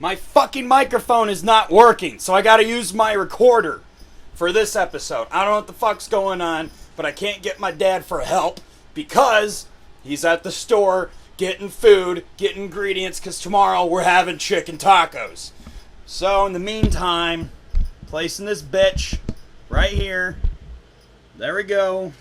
My fucking microphone is not working, so I gotta use my recorder for this episode. I don't know what the fuck's going on, but I can't get my dad for help because he's at the store getting food, getting ingredients, because tomorrow we're having chicken tacos. So in the meantime, placing this bitch right here. There we go.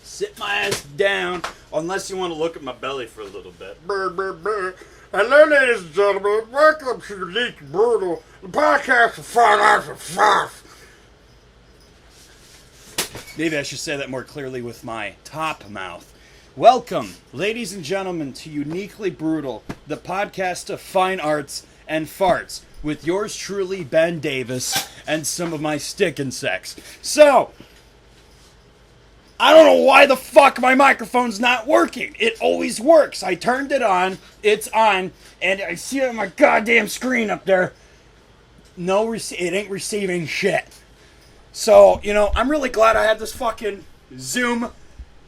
Sit my ass down, unless you want to look at my belly for a little bit. Brr, brr, brr. Hello, ladies and gentlemen. Welcome to Unique Brutal, the podcast of 5 hours of 5. Maybe I should say that more clearly with my top mouth. Welcome, ladies and gentlemen, to Uniquely Brutal, the podcast of fine arts and farts, with yours truly, Ben Davis, and some of my stick insects. So, I don't know why the fuck my microphone's not working. It always works. I turned it on, it's on, and I see it on my goddamn screen up there. It ain't receiving shit. So, I'm really glad I had this fucking Zoom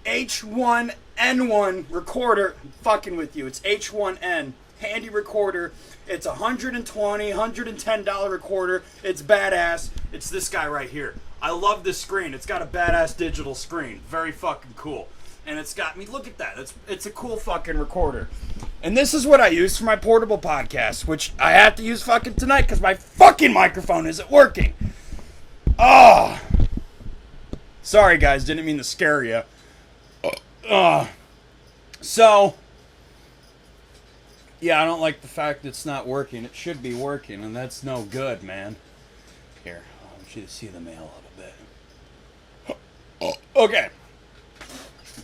H1N1 recorder. I'm fucking with you. It's H1N. Handy recorder. It's $120, $110 recorder. It's badass. It's this guy right here. I love this screen. It's got a badass digital screen. Very fucking cool. And it's got me, look at that. It's a cool fucking recorder. And this is what I use for my portable podcast, which I have to use fucking tonight because my fucking microphone isn't working. Oh. Sorry guys, didn't mean to scare you. So, yeah, I don't like the fact it's not working. It should be working, and that's no good, man. Here, I want you to see the mail a little bit. Okay.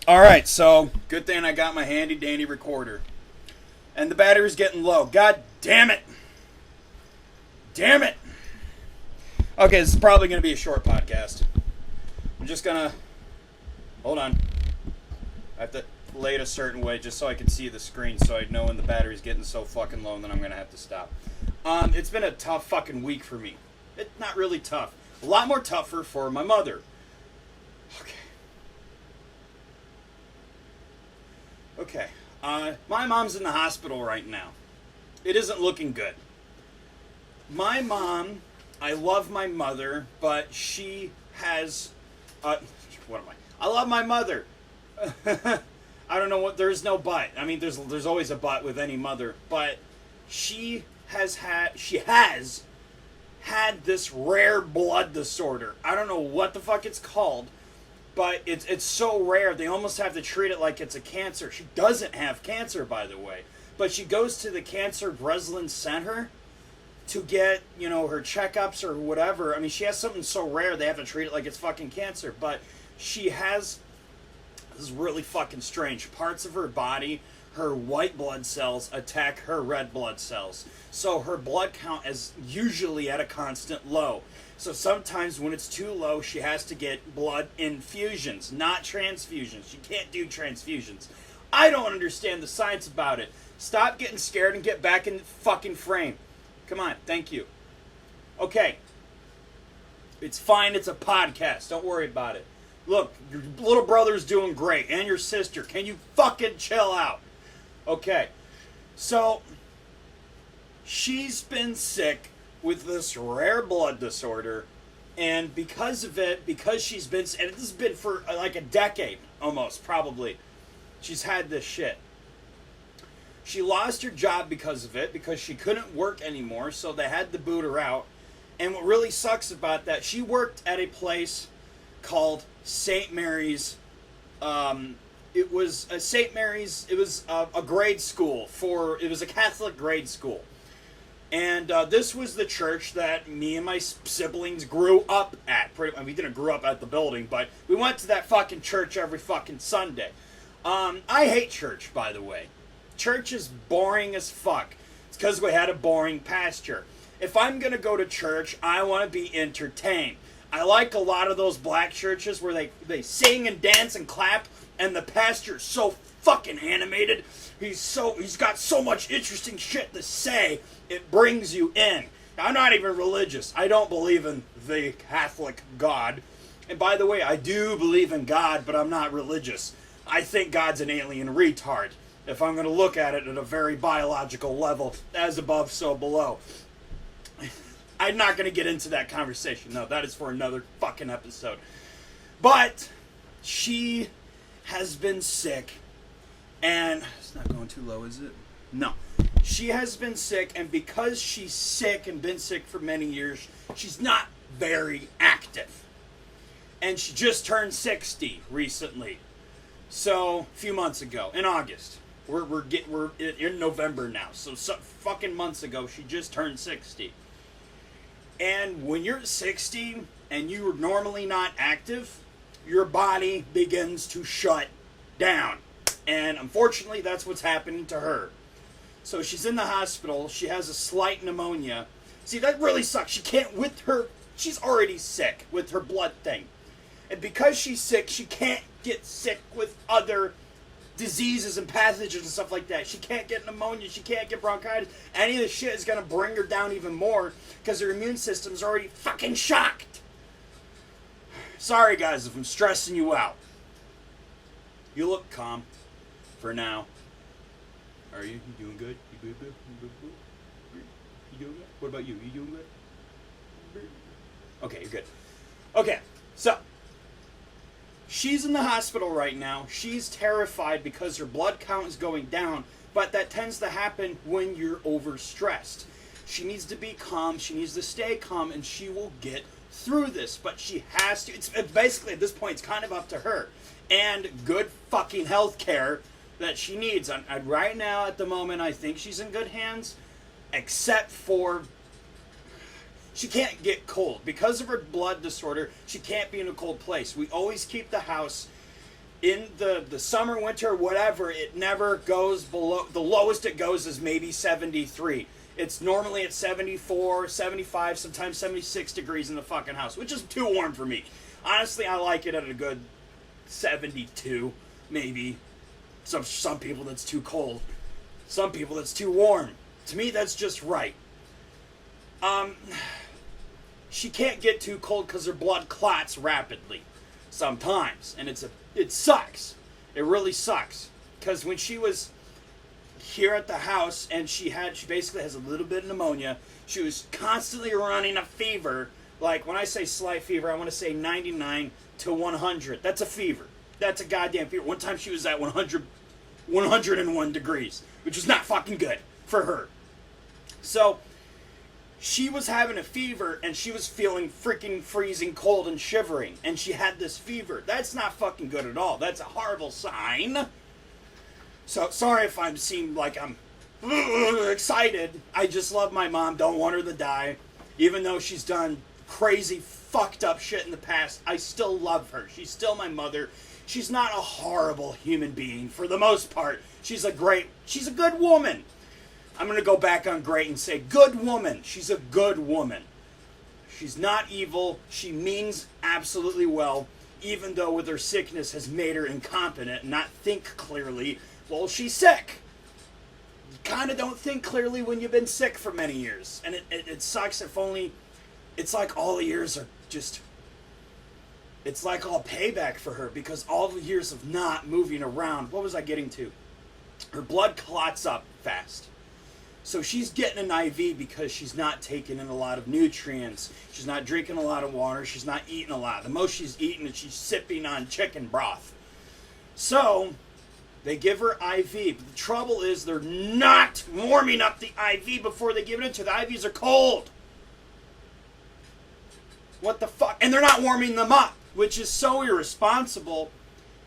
Alright, so, good thing I got my handy dandy recorder. And the battery's getting low. God damn it. Damn it. Okay, this is probably going to be a short podcast. I'm just going to... Hold on. I have to lay it a certain way just so I can see the screen so I know when the battery's getting so fucking low and then I'm going to have to stop. It's been a tough fucking week for me. It's not really tough. A lot more tougher for my mother. Okay. My mom's in the hospital right now. It isn't looking good. My mom, I love my mother, but she has... what am I? I love my mother. I don't know what... There's no but. I mean, there's always a but with any mother. But she has had this rare blood disorder. I don't know what the fuck it's called. But it's so rare, they almost have to treat it like it's a cancer. She doesn't have cancer, by the way. But she goes to the Cancer Breslin Center to get, her checkups or whatever. I mean, she has something so rare, they have to treat it like it's fucking cancer. But she has, this is really fucking strange, parts of her body, her white blood cells attack her red blood cells. So her blood count is usually at a constant low. So sometimes when it's too low, she has to get blood infusions, not transfusions. She can't do transfusions. I don't understand the science about it. Stop getting scared and get back in the fucking frame. Come on, thank you. Okay. It's fine, it's a podcast. Don't worry about it. Look, your little brother's doing great, and your sister. Can you fucking chill out? Okay. So, she's been sick with this rare blood disorder, and because of it, because she's been, and this has been for like a decade, almost, probably, she's had this shit. She lost her job because of it, because she couldn't work anymore, so they had to boot her out. And what really sucks about that, she worked at a place called St. Mary's. It was a grade school it was a Catholic grade school. And this was the church that me and my siblings grew up at. We didn't grow up at the building, but we went to that fucking church every fucking Sunday. I hate church, by the way. Church is boring as fuck. It's because we had a boring pastor. If I'm going to go to church, I want to be entertained. I like a lot of those black churches where they sing and dance and clap, and the pastor's so fucking animated. He's got so much interesting shit to say, it brings you in. I'm not even religious. I don't believe in the Catholic God. And by the way, I do believe in God, but I'm not religious. I think God's an alien retard. If I'm going to look at it at a very biological level, as above, so below. I'm not going to get into that conversation. No, that is for another fucking episode. But she has been sick, and it's not going too low, is it? No. She has been sick, and because she's sick and been sick for many years, she's not very active. And she just turned 60 recently. So, a few months ago, in August. We're in November now. So fucking months ago, she just turned 60. And when you're 60 and you're normally not active, your body begins to shut down. And unfortunately, that's what's happening to her. So she's in the hospital. She has a slight pneumonia. See, that really sucks. She can't, she's already sick with her blood thing. And because she's sick, she can't get sick with other diseases and pathogens and stuff like that. She can't get pneumonia. She can't get bronchitis. Any of this shit is going to bring her down even more because her immune system's already fucking shocked. Sorry, guys, if I'm stressing you out. You look calm for now. Are you? You doing good? You good? You doing good? What about you? You doing good? Okay, you're good. Okay, so she's in the hospital right now. She's terrified because her blood count is going down, but that tends to happen when you're overstressed. She needs to be calm. She needs to stay calm, and she will get through this. But she has to. It's basically, at this point, it's kind of up to her. And good fucking health care that she needs. Right now, at the moment, I think she's in good hands, except for she can't get cold. Because of her blood disorder, she can't be in a cold place. We always keep the house in the summer, winter, whatever. It never goes below. The lowest it goes is maybe 73. It's normally at 74, 75, sometimes 76 degrees in the fucking house, which is too warm for me. Honestly, I like it at a good 72, maybe. Some people that's too cold. Some people that's too warm. To me, that's just right. She can't get too cold because her blood clots rapidly sometimes. And it sucks. It really sucks. Because when she was here at the house and she basically has a little bit of pneumonia, she was constantly running a fever. Like, when I say slight fever, I want to say 99 to 100. That's a fever. That's a goddamn fever. One time she was at 101 degrees, which is not fucking good for her. So she was having a fever, and she was feeling freaking freezing cold and shivering, and she had this fever. That's not fucking good at all. That's a horrible sign. So, sorry if I seem like I'm excited. I just love my mom. Don't want her to die. Even though she's done crazy, fucked up shit in the past, I still love her. She's still my mother. She's not a horrible human being for the most part. She's a good woman. I'm going to go back on great and say good woman. She's a good woman. She's not evil. She means absolutely well, even though with her sickness has made her incompetent and not think clearly. Well, she's sick. You kind of don't think clearly when you've been sick for many years. And it sucks if only, it's like all the years are just, it's like all payback for her because all the years of not moving around. What was I getting to? Her blood clots up fast. So she's getting an IV because she's not taking in a lot of nutrients. She's not drinking a lot of water. She's not eating a lot. The most she's eating is she's sipping on chicken broth. So they give her IV. But the trouble is they're not warming up the IV before they give it to her. The IVs are cold. What the fuck? And they're not warming them up, which is so irresponsible.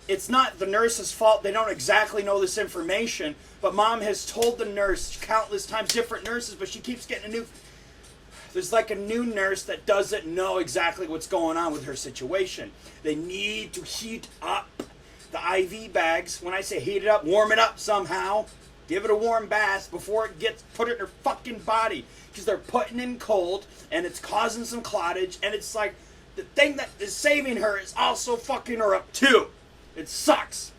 It's not the nurse's fault. They don't exactly know this information. But mom has told the nurse countless times, different nurses, but she keeps getting there's like a new nurse that doesn't know exactly what's going on with her situation. They need to heat up the IV bags. When I say heat it up, warm it up somehow. Give it a warm bath before it gets put in her fucking body. Because they're putting in cold, and it's causing some clottage, and it's like, the thing that is saving her is also fucking her up too. It sucks.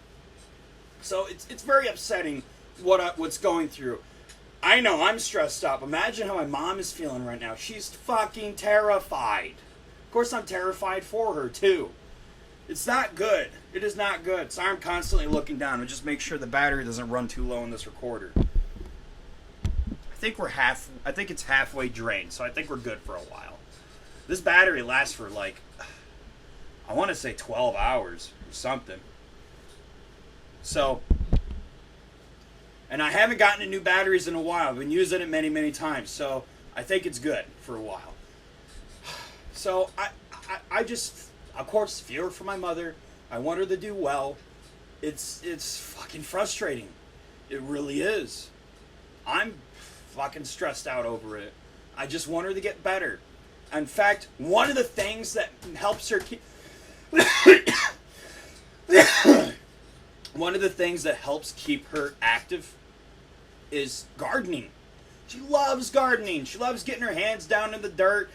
So it's very upsetting what's going through. I know I'm stressed up. Imagine how my mom is feeling right now. She's fucking terrified. Of course I'm terrified for her too. It's not good. It is not good. So I'm constantly looking down to just make sure the battery doesn't run too low in this recorder. I think it's halfway drained, so I think we're good for a while. This battery lasts for like, I want to say 12 hours or something. So, and I haven't gotten new batteries in a while. I've been using it many, many times, so I think it's good for a while. So I just, of course, feel for my mother. I want her to do well. It's fucking frustrating. It really is. I'm fucking stressed out over it. I just want her to get better. In fact, one of the things that helps her keep one of the things that helps keep her active is gardening. She loves gardening. She loves getting her hands down in the dirt,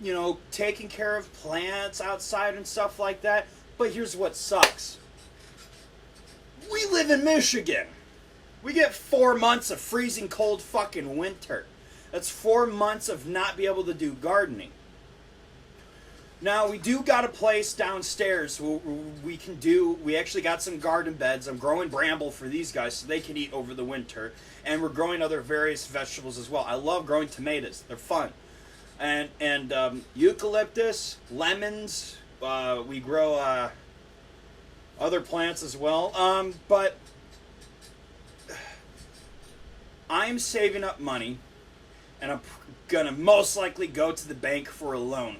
you know, taking care of plants outside and stuff like that. But here's what sucks. We live in Michigan. We get 4 months of freezing cold fucking winter. That's 4 months of not be able to do gardening. Now, we do got a place downstairs where we actually got some garden beds. I'm growing bramble for these guys so they can eat over the winter. And we're growing other various vegetables as well. I love growing tomatoes. They're fun. And eucalyptus, lemons. We grow other plants as well. But I'm saving up money, and I'm gonna most likely go to the bank for a loan.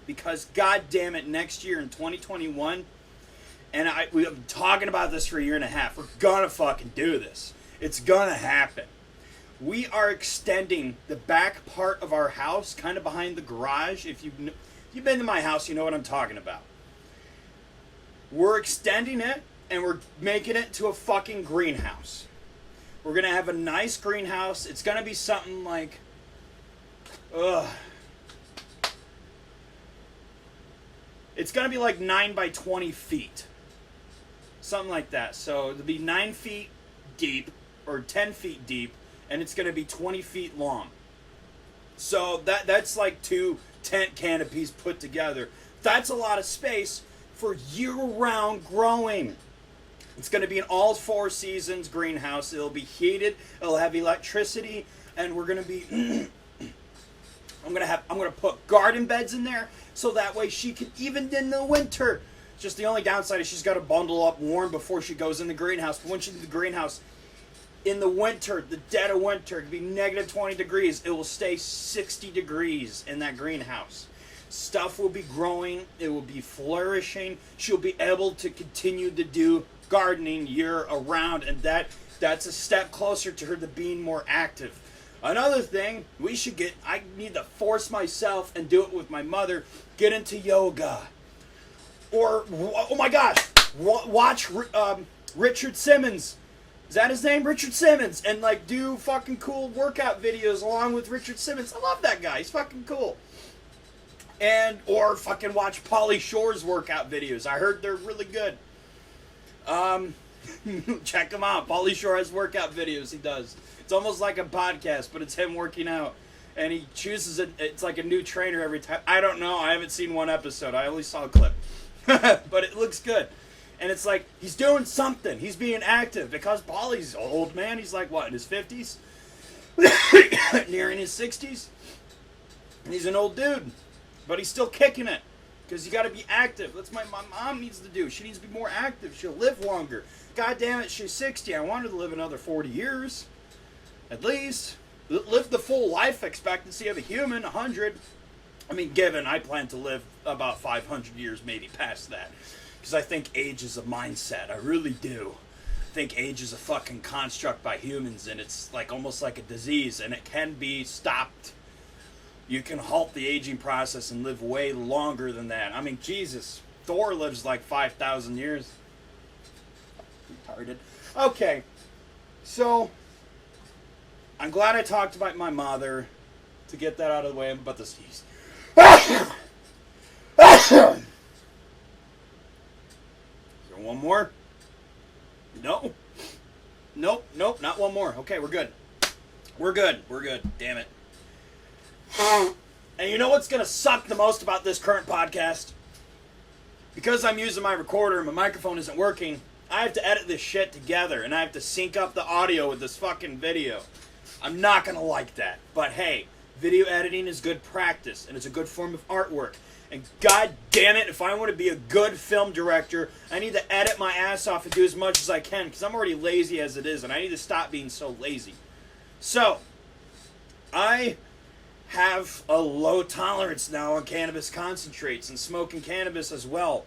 Because god damn it, next year in 2021, and we've been talking about this for a year and a half, we're gonna fucking do this. It's gonna happen. We are extending the back part of our house, kind of behind the garage. If you've been to my house, you know what I'm talking about. We're extending it, and we're making it to a fucking greenhouse. We're going to have a nice greenhouse. It's going to be something like, it's going to be like 9 by 20 feet. Something like that. So it'll be 9 feet deep, or 10 feet deep, and it's going to be 20 feet long. So that's like 2 tent canopies put together. That's a lot of space for year-round growing. It's going to be an all 4 seasons greenhouse. It'll be heated. It'll have electricity, and we're going to be. I'm going to put garden beds in there, so that way she can, even in the winter. Just the only downside is she's got to bundle up warm before she goes in the greenhouse. But when she's in the greenhouse, in the winter, the dead of winter, it could be negative 20 degrees. It will stay 60 degrees in that greenhouse. Stuff will be growing. It will be flourishing. She'll be able to continue to do gardening year around, and that's a step closer to her to being more active. Another thing I need to force myself and do it with my mother, get into yoga. Or, oh my gosh, watch Richard Simmons. Is that his name? Richard Simmons. And like do fucking cool workout videos along with Richard Simmons. I love that guy. He's fucking cool. Or fucking watch Pauly Shore's workout videos. I heard they're really good. Check him out. Pauly Shore has workout videos he does. It's almost like a podcast, but it's him working out. And he chooses it's like a new trainer every time. I don't know. I haven't seen one episode. I only saw a clip. But it looks good. And it's like, he's doing something. He's being active. Because Pauly's an old man. He's like, what, in his 50s? Nearing his 60s? And he's an old dude. But he's still kicking it. Because you got to be active. That's what my mom needs to do. She needs to be more active. She'll live longer. God damn it, she's 60. I want her to live another 40 years. At least. Live the full life expectancy of a human, 100. I mean, given I plan to live about 500 years, maybe past that. Because I think age is a mindset. I really do. I think age is a fucking construct by humans, and it's like almost like a disease, and it can be stopped. You can halt the aging process and live way longer than that. I mean, Jesus, Thor lives like 5,000 years. Retarded. Okay, so I'm glad I talked about my mother to get that out of the way. I'm about to sneeze. Is there one more? No. Nope, not one more. Okay, we're good. We're good. Damn it. And you know what's going to suck the most about this current podcast? because I'm using my recorder and my microphone isn't working, I have to edit this shit together, and I have to sync up the audio with this fucking video. I'm not gonna like that. But hey, video editing is good practice, and it's a good form of artwork. And god damn it, if I want to be a good film director, I need to edit my ass off and do as much as I can, because I'm already lazy as it is, and I need to stop being so lazy. So, I have a low tolerance now on cannabis concentrates and smoking cannabis as well,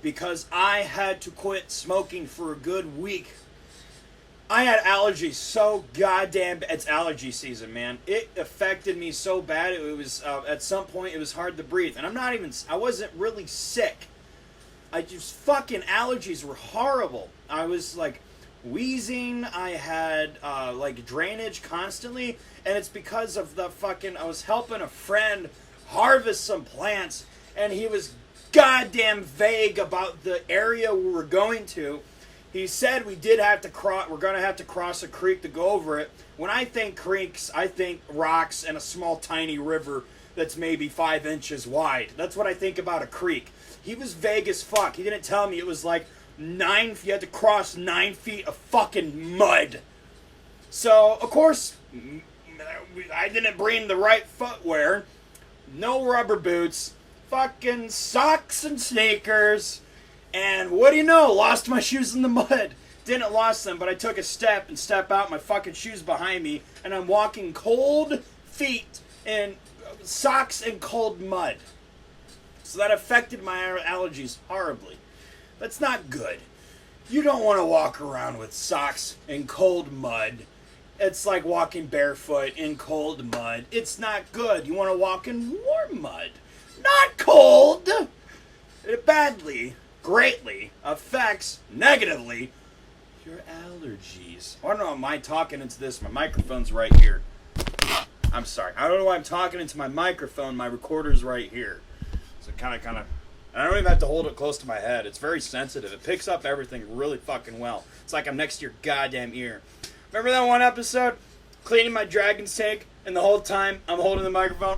because I had to quit smoking for a good week. I had allergies so goddamn... It's allergy season, man. It affected me so bad. It was, at some point, it was hard to breathe. And I wasn't really sick. Fucking allergies were horrible. I was, like, wheezing. I had, like, drainage constantly. And it's because of the fucking... I was helping a friend harvest some plants. And he was goddamn vague about the area we were going to. He said we're going to have to cross a creek to go over it. When I think creeks, I think rocks and a small tiny river that's maybe 5 inches wide. That's what I think about a creek. He was vague as fuck. He didn't tell me it was like you had to cross 9 feet of fucking mud. So, of course, I didn't bring the right footwear. No rubber boots. Fucking socks and sneakers. And what do you know? Lost my shoes in the mud. Didn't lost them, but I took a step out, my fucking shoes behind me, and I'm walking cold feet in socks and cold mud. So that affected my allergies horribly. That's not good. You don't want to walk around with socks in cold mud. It's like walking barefoot in cold mud. It's not good. You want to walk in warm mud. Not cold. It greatly affects negatively your allergies. I don't know, am I talking into this? My microphone's right here. I'm sorry. I don't know why I'm talking into my microphone. My recorder's right here. So kind of, I don't even have to hold it close to my head. It's very sensitive. It picks up everything really fucking well. It's like I'm next to your goddamn ear. Remember that one episode? Cleaning my dragon's tank, and the whole time I'm holding the microphone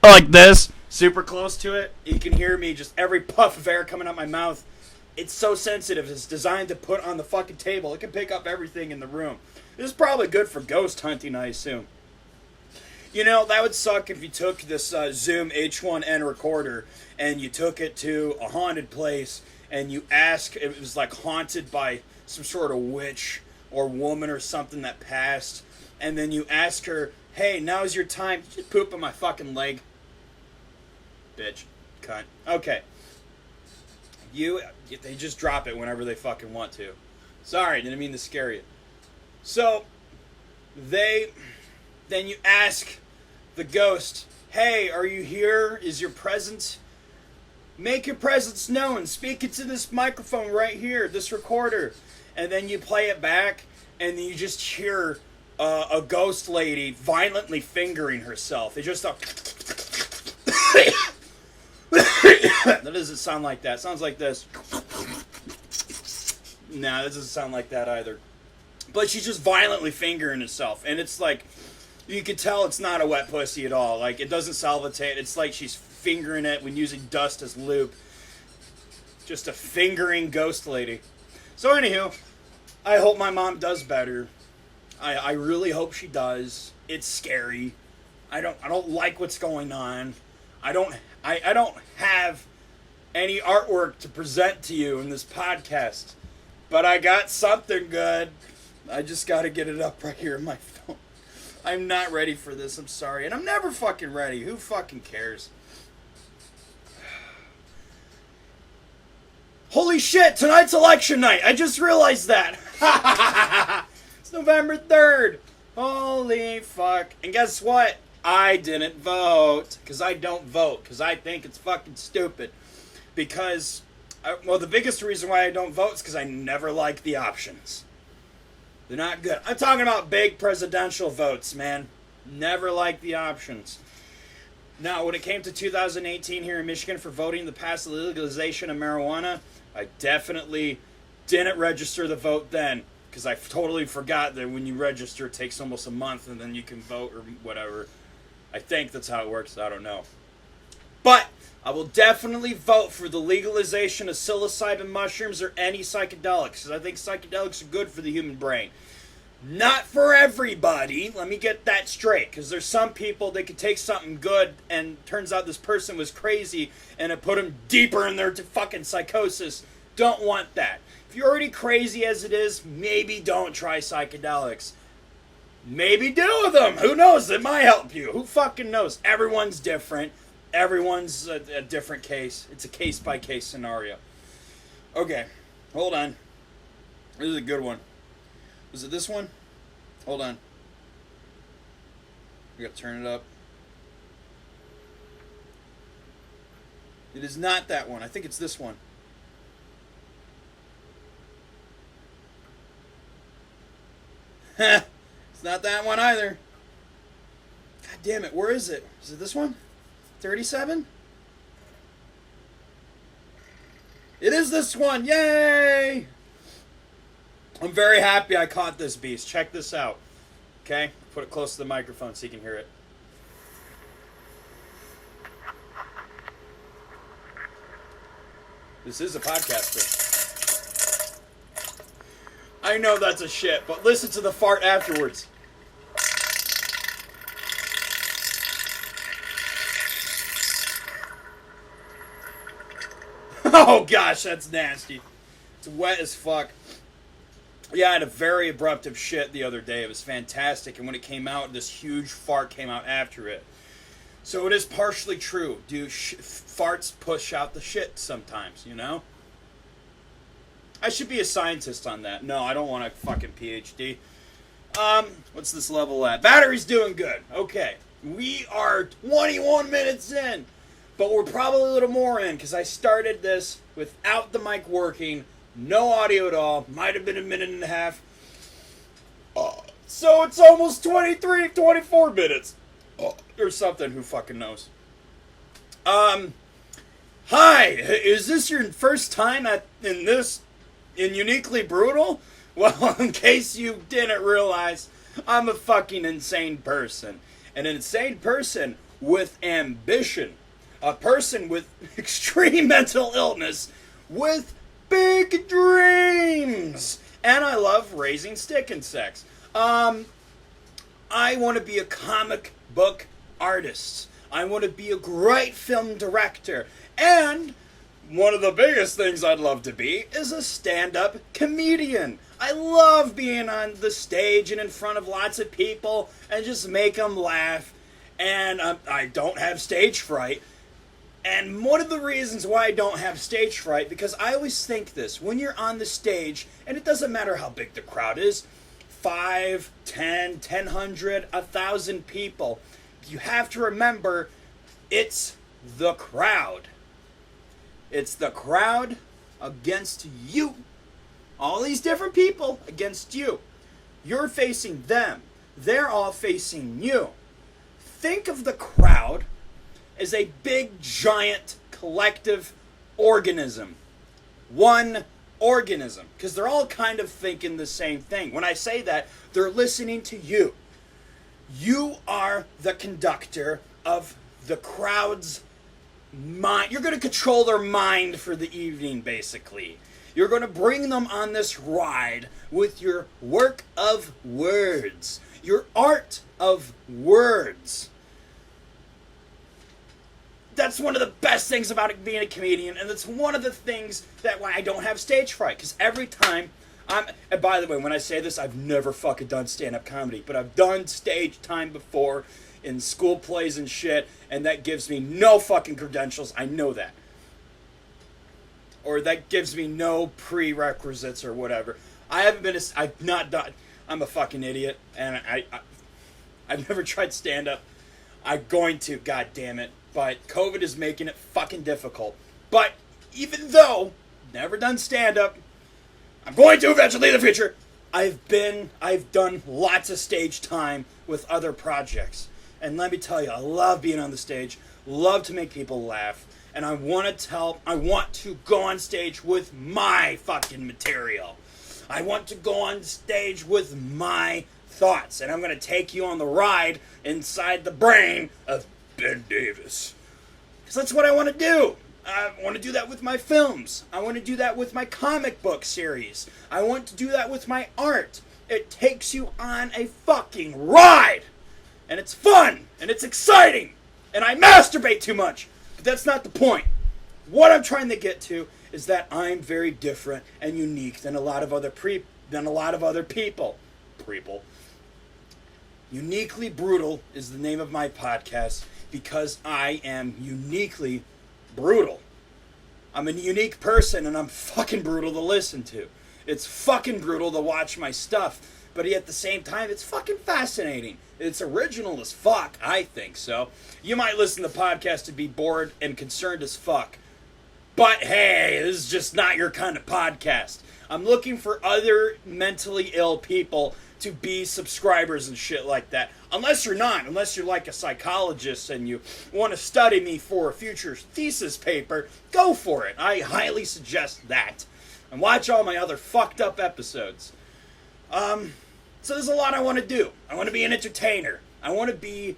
like this, super close to it. You can hear me, just every puff of air coming out my mouth. It's so sensitive. It's designed to put on the fucking table. It can pick up everything in the room. This is probably good for ghost hunting, I assume. You know, that would suck if you took this Zoom H1N recorder and you took it to a haunted place and you ask, it was like haunted by some sort of witch or woman or something that passed, and then you ask her, hey, now's your time. Did you poop on my fucking leg? Bitch. Cunt. Okay. They just drop it whenever they fucking want to. Sorry, didn't mean to scare you. So, then you ask the ghost, hey, are you here? Is your presence? Make your presence known. Speak into this microphone right here, this recorder. And then you play it back, and then you just hear a ghost lady violently fingering herself. It just... That doesn't sound like that. It sounds like this. Nah, that doesn't sound like that either. But she's just violently fingering herself. And it's like, you can tell it's not a wet pussy at all. Like, it doesn't salivate. It's like she's fingering it when using dust as lube. Just a fingering ghost lady. So anywho, I hope my mom does better. I really hope she does. It's scary. I don't like what's going on. I don't have any artwork to present to you in this podcast, but I got something good. I just got to get it up right here in my phone. I'm not ready for this. I'm sorry. And I'm never fucking ready. Who fucking cares? Holy shit, tonight's election night. I just realized that. It's November 3rd. Holy fuck. And guess what? I didn't vote, because I don't vote, because I think it's fucking stupid. Because, the biggest reason why I don't vote is because I never like the options. They're not good. I'm talking about big presidential votes, man. Never like the options. Now, when it came to 2018 here in Michigan for voting to pass the legalization of marijuana, I definitely didn't register the vote then, because I totally forgot that when you register, it takes almost a month, and then you can vote or whatever. I think that's how it works. I don't know. But I will definitely vote for the legalization of psilocybin mushrooms or any psychedelics, because I think psychedelics are good for the human brain. Not for everybody, let me get that straight, because there's some people that could take something good and turns out this person was crazy and it put them deeper in their fucking psychosis. Don't want that. If you're already crazy as it is, maybe don't try psychedelics. Maybe do with them. Who knows? It might help you. Who fucking knows? Everyone's different. Everyone's a different case. It's a case-by-case scenario. Okay, hold on. This is a good one. Was it this one? Hold on. We gotta turn it up. It is not that one. I think it's this one. It's not that one either. God damn it, where is it? Is it this one? 37? It is this one! Yay! I'm very happy I caught this beast. Check this out. Okay? Put it close to the microphone so you can hear it. This is a podcaster. I know that's a shit, but listen to the fart afterwards. Oh gosh, that's nasty. It's wet as fuck. Yeah, I had a very abruptive shit the other day. It was fantastic, and when it came out, this huge fart came out after it. So it is partially true. Farts push out the shit sometimes, you know? I should be a scientist on that. No, I don't want a fucking PhD. What's this level at? Battery's doing good. Okay. We are 21 minutes in. But we're probably a little more in, because I started this without the mic working. No audio at all. Might have been a minute and a half. So it's almost 23, 24 minutes. Or something. Who fucking knows? Hi. Is this your first time in Uniquely Brutal? Well, in case you didn't realize, I'm a fucking insane person. An insane person with ambition. A person with extreme mental illness with big dreams. And I love raising stick insects. I want to be a comic book artist. I want to be a great film director. And one of the biggest things I'd love to be is a stand-up comedian. I love being on the stage and in front of lots of people and just make them laugh. And I don't have stage fright. And one of the reasons why I don't have stage fright, because I always think this, when you're on the stage, and it doesn't matter how big the crowd is, 5, 10, 1,000, 1,000 people, you have to remember, it's the crowd. It's the crowd against you. All these different people against you. You're facing them. They're all facing you. Think of the crowd is a big, giant, collective organism. One organism. Because they're all kind of thinking the same thing. When I say that, they're listening to you. You are the conductor of the crowd's mind. You're going to control their mind for the evening, basically. You're going to bring them on this ride with your work of words. Your art of words. That's one of the best things about being a comedian, and it's one of the things that why I don't have stage fright, because every time and by the way, when I say this, I've never fucking done stand-up comedy, but I've done stage time before in school plays and shit, and that gives me no fucking credentials. I know that. Or that gives me no prerequisites or whatever. I've not done, I'm a fucking idiot, and I've never tried stand-up. I'm going to, god damn it. But COVID is making it fucking difficult. But even though never done stand-up, I'm going to eventually in the future. I've done lots of stage time with other projects. And let me tell you, I love being on the stage, love to make people laugh, and I want to go on stage with my fucking material. I want to go on stage with my thoughts, and I'm going to take you on the ride inside the brain of Ben Davis. Because that's what I want to do. I want to do that with my films. I want to do that with my comic book series. I want to do that with my art. It takes you on a fucking ride. And it's fun. And it's exciting. And I masturbate too much. But that's not the point. What I'm trying to get to is that I'm very different and unique than a lot of other people. Uniquely Brutal is the name of my podcast because I am uniquely brutal. I'm a unique person and I'm fucking brutal to listen to. It's fucking brutal to watch my stuff, but at the same time, it's fucking fascinating. It's original as fuck, I think so. You might listen to the podcast to be bored and concerned as fuck, but hey, this is just not your kind of podcast. I'm looking for other mentally ill people to be subscribers and shit like that. Unless you're not. Unless you're like a psychologist and you want to study me for a future thesis paper, go for it. I highly suggest that. And watch all my other fucked up episodes. So there's a lot I want to do. I want to be an entertainer. I want to be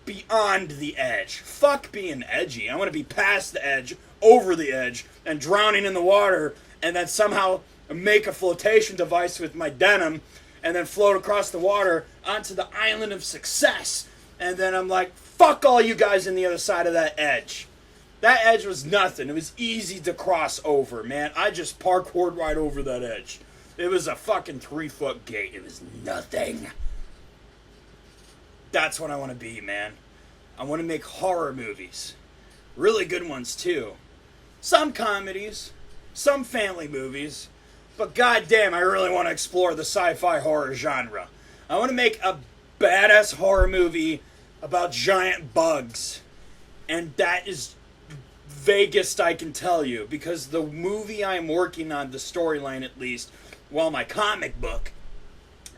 beyond the edge. Fuck being edgy. I want to be past the edge, over the edge, and drowning in the water, and then somehow make a flotation device with my denim, and then float across the water onto the island of success. And then I'm like, fuck all you guys on the other side of that edge. That edge was nothing. It was easy to cross over, man. I just parkoured right over that edge. It was a fucking 3-foot gate. It was nothing. That's what I want to be, man. I want to make horror movies. Really good ones, too. Some comedies. Some family movies. But goddamn, I really want to explore the sci-fi horror genre. I want to make a badass horror movie about giant bugs. And that is vaguest I can tell you. Because the movie I'm working on, the storyline at least, well, my comic book,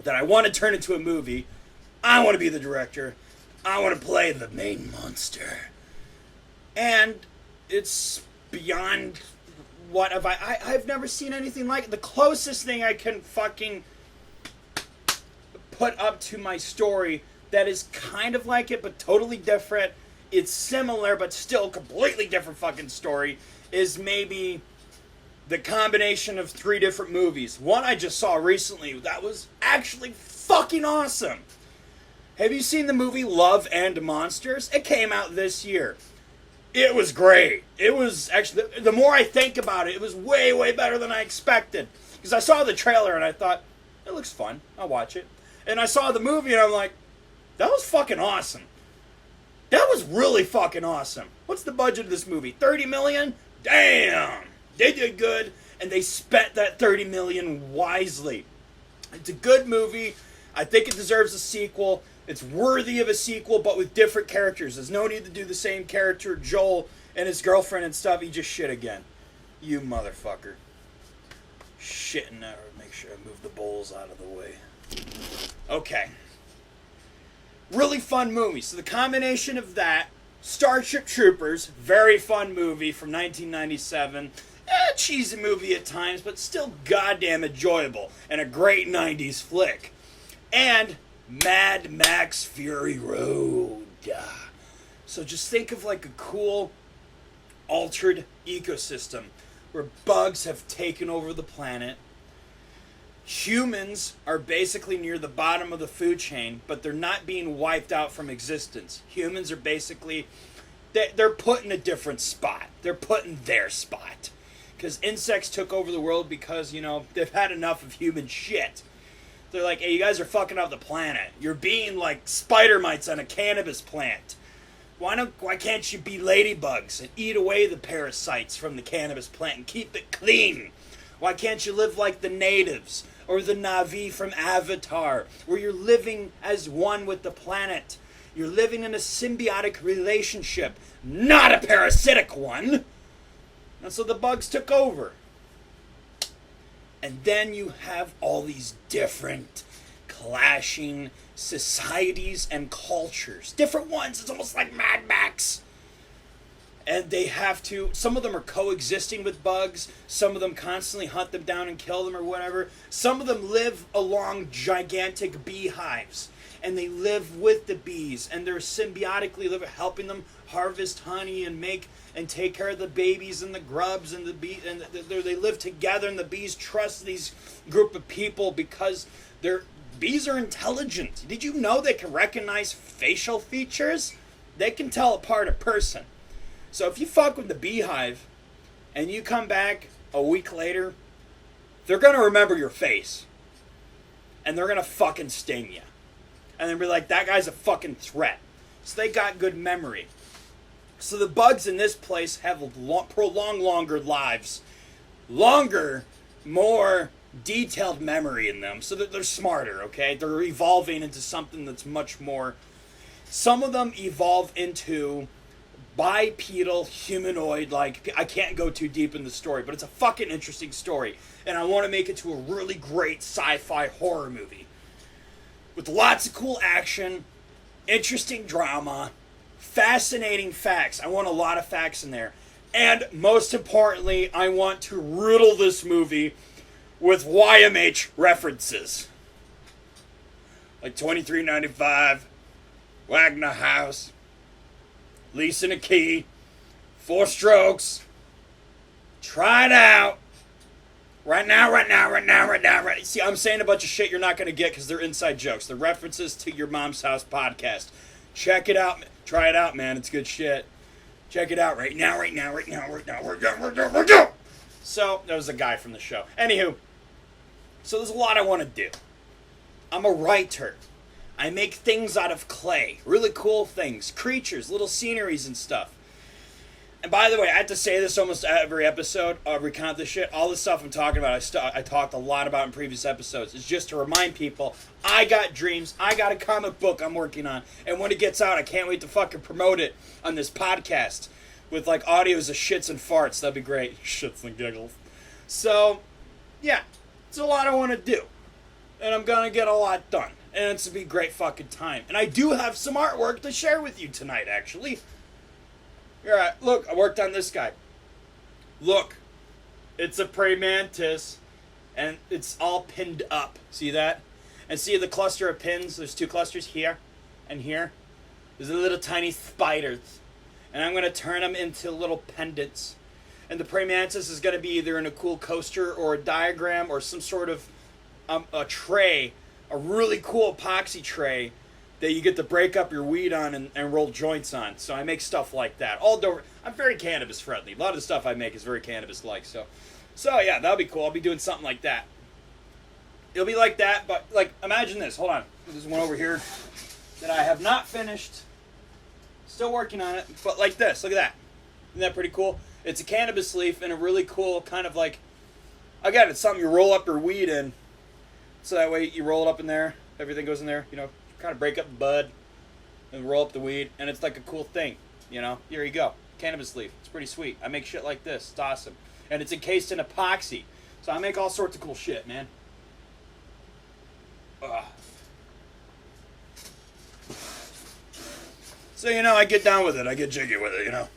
that I want to turn into a movie, I want to be the director. I want to play the main monster. And it's beyond what have I've never seen anything like it. The closest thing I can fucking put up to my story that is kind of like it but totally different, it's similar but still completely different fucking story, is maybe the combination of 3 different movies. One I just saw recently that was actually fucking awesome. Have you seen the movie Love and Monsters? It came out this year. It was great. It was actually, the more I think about it, it was way, way better than I expected. Because I saw the trailer and I thought, it looks fun. I'll watch it. And I saw the movie and I'm like, that was fucking awesome. That was really fucking awesome. What's the budget of this movie? $30 million? Damn! They did good, and they spent that $30 million wisely. It's a good movie. I think it deserves a sequel. It's worthy of a sequel, but with different characters. There's no need to do the same character, Joel, and his girlfriend and stuff. He just shit again. You motherfucker. Shitting there. Make sure I move the bowls out of the way. Okay. Really fun movie. So the combination of that, Starship Troopers, very fun movie from 1997. Cheesy movie at times, but still goddamn enjoyable. And a great 90s flick. And Mad Max Fury Road. So just think of like a cool, altered ecosystem where bugs have taken over the planet. Humans are basically near the bottom of the food chain, but they're not being wiped out from existence. Humans are basically, they're put in a different spot. They're put in their spot. Because insects took over the world because, you know, they've had enough of human shit. They're like, hey, you guys are fucking up the planet. You're being like spider mites on a cannabis plant. Why can't you be ladybugs and eat away the parasites from the cannabis plant and keep it clean? Why can't you live like the natives or the Na'vi from Avatar, where you're living as one with the planet? You're living in a symbiotic relationship, not a parasitic one. And so the bugs took over. And then you have all these different clashing societies and cultures. Different ones. It's almost like Mad Max. And they have to, some of them are coexisting with bugs. Some of them constantly hunt them down and kill them or whatever. Some of them live along gigantic beehives. and they live with the bees, and they're symbiotically helping them harvest honey and make and take care of the babies and the grubs and the bee, and they live together, and the bees trust these group of people because bees are intelligent. Did you know they can recognize facial features? They can tell apart a person. So if you fuck with the beehive and you come back a week later, they're going to remember your face. And they're going to fucking sting you. And they'll be like, that guy's a fucking threat. So they got good memory. So the bugs in this place have prolonged longer lives. Longer, more detailed memory in them. So that they're smarter, okay? They're evolving into something that's much more... Some of them evolve into bipedal, humanoid, like, I can't go too deep in the story, but it's a fucking interesting story. And I want to make it to a really great sci-fi horror movie. With lots of cool action, interesting drama, fascinating facts. I want a lot of facts in there. And most importantly, I want to riddle this movie with YMH references. Like $23.95, Wagner House, leasing a key, 4 strokes, try it out. Right now. See, I'm saying a bunch of shit you're not going to get because they're inside jokes. They're references to Your Mom's House podcast. Check it out. Try it out, man. It's good shit. Check it out right now. So, that was a guy from the show. Anywho, so there's a lot I want to do. I'm a writer. I make things out of clay. Really cool things. Creatures, little sceneries and stuff. And by the way, I have to say this almost every episode. Recount this shit. All the stuff I'm talking about, I talked a lot about in previous episodes. It's just to remind people, I got dreams. I got a comic book I'm working on. And when it gets out, I can't wait to fucking promote it on this podcast. With like audios of shits and farts. That'd be great. Shits and giggles. So, yeah. It's a lot I want to do. And I'm going to get a lot done. And it's going to be a great fucking time. And I do have some artwork to share with you tonight, actually. Alright, look, I worked on this guy. Look, it's a praying mantis, and it's all pinned up. See that? And see the cluster of pins? There's 2 clusters here and here. There's a little tiny spiders. And I'm going to turn them into little pendants. And the praying mantis is going to be either in a cool coaster or a diagram or some sort of a tray, a really cool epoxy tray that you get to break up your weed on and roll joints on. So I make stuff like that. I'm very cannabis friendly. A lot of the stuff I make is very cannabis like. So yeah, that'll be cool. I'll be doing something like that. It'll be like that, but like imagine this. Hold on. There's one over here that I have not finished. Still working on it, but like this. Look at that. Isn't that pretty cool? It's a cannabis leaf and a really cool kind of like, again, it's something you roll up your weed in. So that way you roll it up in there. Everything goes in there, you know. Kind of break up the bud and roll up the weed, and it's like a cool thing, you know. Here you go, cannabis leaf. It's pretty sweet. I make shit like this. It's awesome, and it's encased in epoxy. So I make all sorts of cool shit, man. So you know, I get down with it. I get jiggy with it, you know.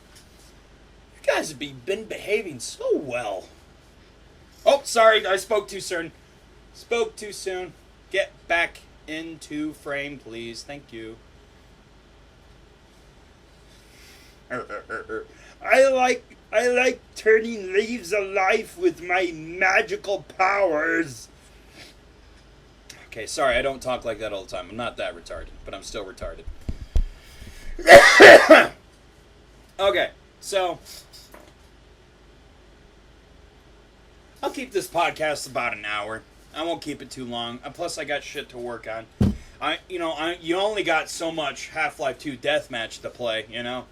You guys have been behaving so well. Oh, sorry, I spoke too soon. Spoke too soon. Get back into frame, please. Thank you. I like turning leaves alive with my magical powers. Okay, sorry, I don't talk like that all the time. I'm not that retarded, but I'm still retarded. Okay, so I'll keep this podcast about an hour. I won't keep it too long. Plus, I got shit to work on. You only got so much Half-Life 2 deathmatch to play, you know.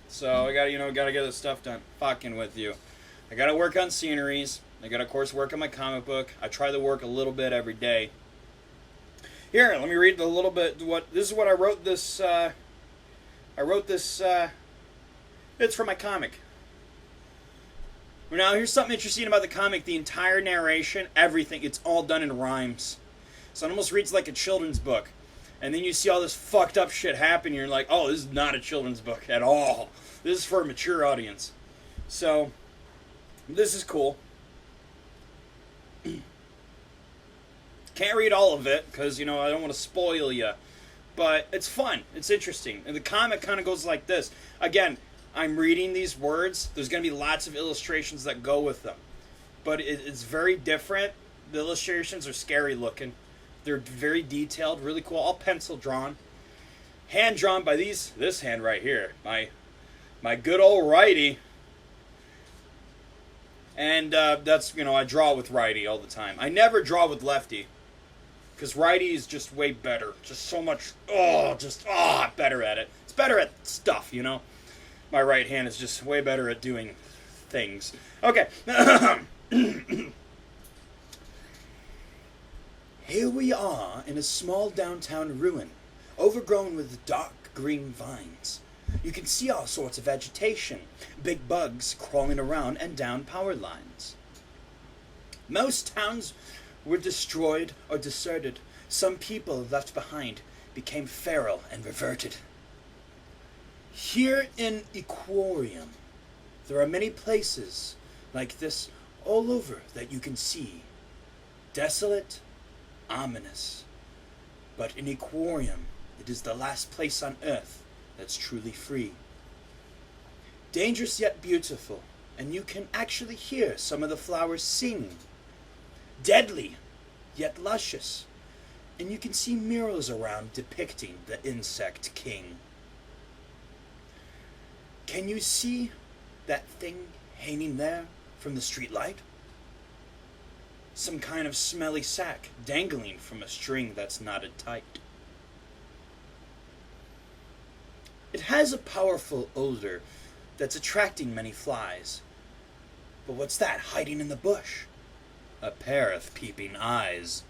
So I gotta get this stuff done. Fucking with you. I gotta work on sceneries. I gotta, of course, work on my comic book. I try to work a little bit every day. Here, let me read a little bit. This is what I wrote. This. It's for my comic. Now, here's something interesting about the comic. The entire narration, everything, it's all done in rhymes. So it almost reads like a children's book. And then you see all this fucked up shit happen, and you're like, oh, this is not a children's book at all. This is for a mature audience. So, this is cool. Can't read all of it, because, I don't want to spoil you. But it's fun. It's interesting. And the comic kind of goes like this. Again, I'm reading these words. There's going to be lots of illustrations that go with them. But it's very different. The illustrations are scary looking. They're very detailed, really cool. All pencil drawn. Hand drawn by this hand right here. My good old righty. And that's, I draw with righty all the time. I never draw with lefty. Because righty is just way better. Just so much, better at it. It's better at stuff, My right hand is just way better at doing things. Okay. Here we are in a small downtown ruin, overgrown with dark green vines. You can see all sorts of vegetation, big bugs crawling around and down power lines. Most towns were destroyed or deserted. Some people left behind became feral and reverted. Here in Equorium, there are many places like this all over that you can see. Desolate, ominous. But in Equorium, it is the last place on Earth that's truly free. Dangerous yet beautiful, and you can actually hear some of the flowers sing. Deadly, yet luscious, and you can see murals around depicting the insect king. Can you see that thing hanging there from the streetlight? Some kind of smelly sack dangling from a string that's knotted tight. It has a powerful odor that's attracting many flies. But what's that hiding in the bush? A pair of peeping eyes.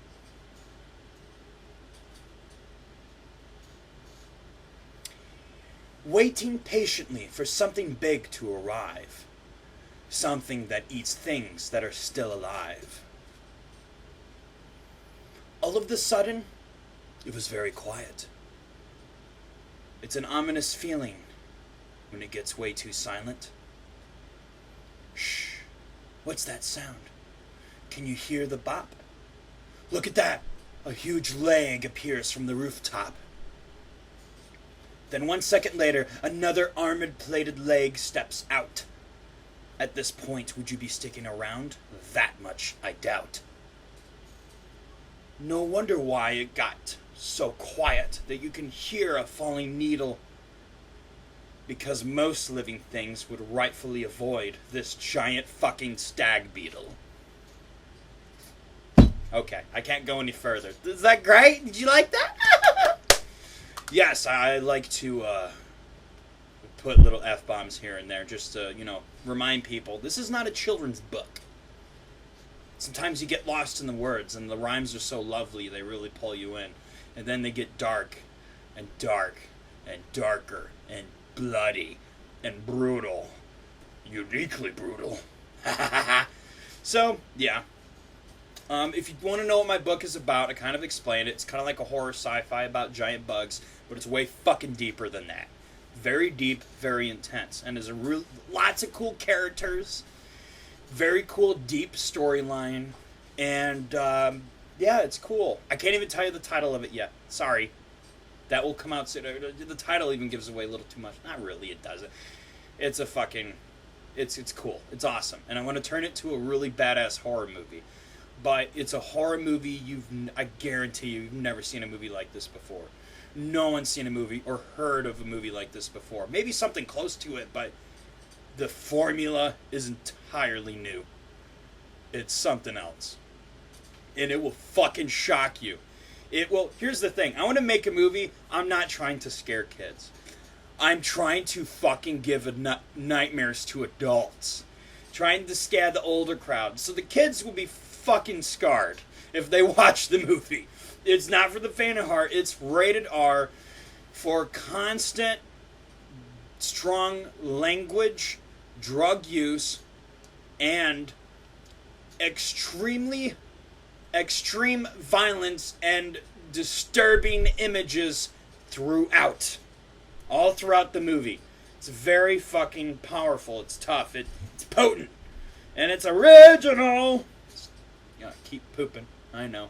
Waiting patiently for something big to arrive. Something that eats things that are still alive. All of a sudden, it was very quiet. It's an ominous feeling when it gets way too silent. Shh. What's that sound? Can you hear the bop? Look at that! A huge leg appears from the rooftop. Then 1 second later, another armored-plated leg steps out. At this point, would you be sticking around? That much I doubt. No wonder why it got so quiet that you can hear a falling needle. Because most living things would rightfully avoid this giant fucking stag beetle. Okay, I can't go any further. Is that great? Did you like that? Yes, I like to put little F-bombs here and there just to, remind people this is not a children's book. Sometimes you get lost in the words, and the rhymes are so lovely, they really pull you in. And then they get dark, and dark, and darker, and bloody, and brutal. Uniquely brutal. So, yeah. If you want to know what my book is about, I kind of explained it. It's kind of like a horror sci-fi about giant bugs, but it's way fucking deeper than that. Very deep, very intense. And there's lots of cool characters. Very cool, deep storyline. And, yeah, it's cool. I can't even tell you the title of it yet. Sorry. That will come out soon. The title even gives away a little too much. Not really, it doesn't. It's a fucking... It's cool. It's awesome. And I want to turn it to a really badass horror movie. But it's a horror movie I guarantee you've never seen a movie like this before. No one's seen a movie or heard of a movie like this before. Maybe something close to it, but the formula is entirely new. It's something else. And it will fucking shock you. It will. Here's the thing. I want to make a movie. I'm not trying to scare kids. I'm trying to fucking give nightmares to adults. Trying to scare the older crowd. So the kids will be fucking scarred if they watch the movie. It's not for the faint of heart. It's rated R for constant, strong language, drug use, and extreme violence and disturbing images throughout. All throughout the movie. It's very fucking powerful. It's tough. It's potent. And it's original. Keep pooping. I know.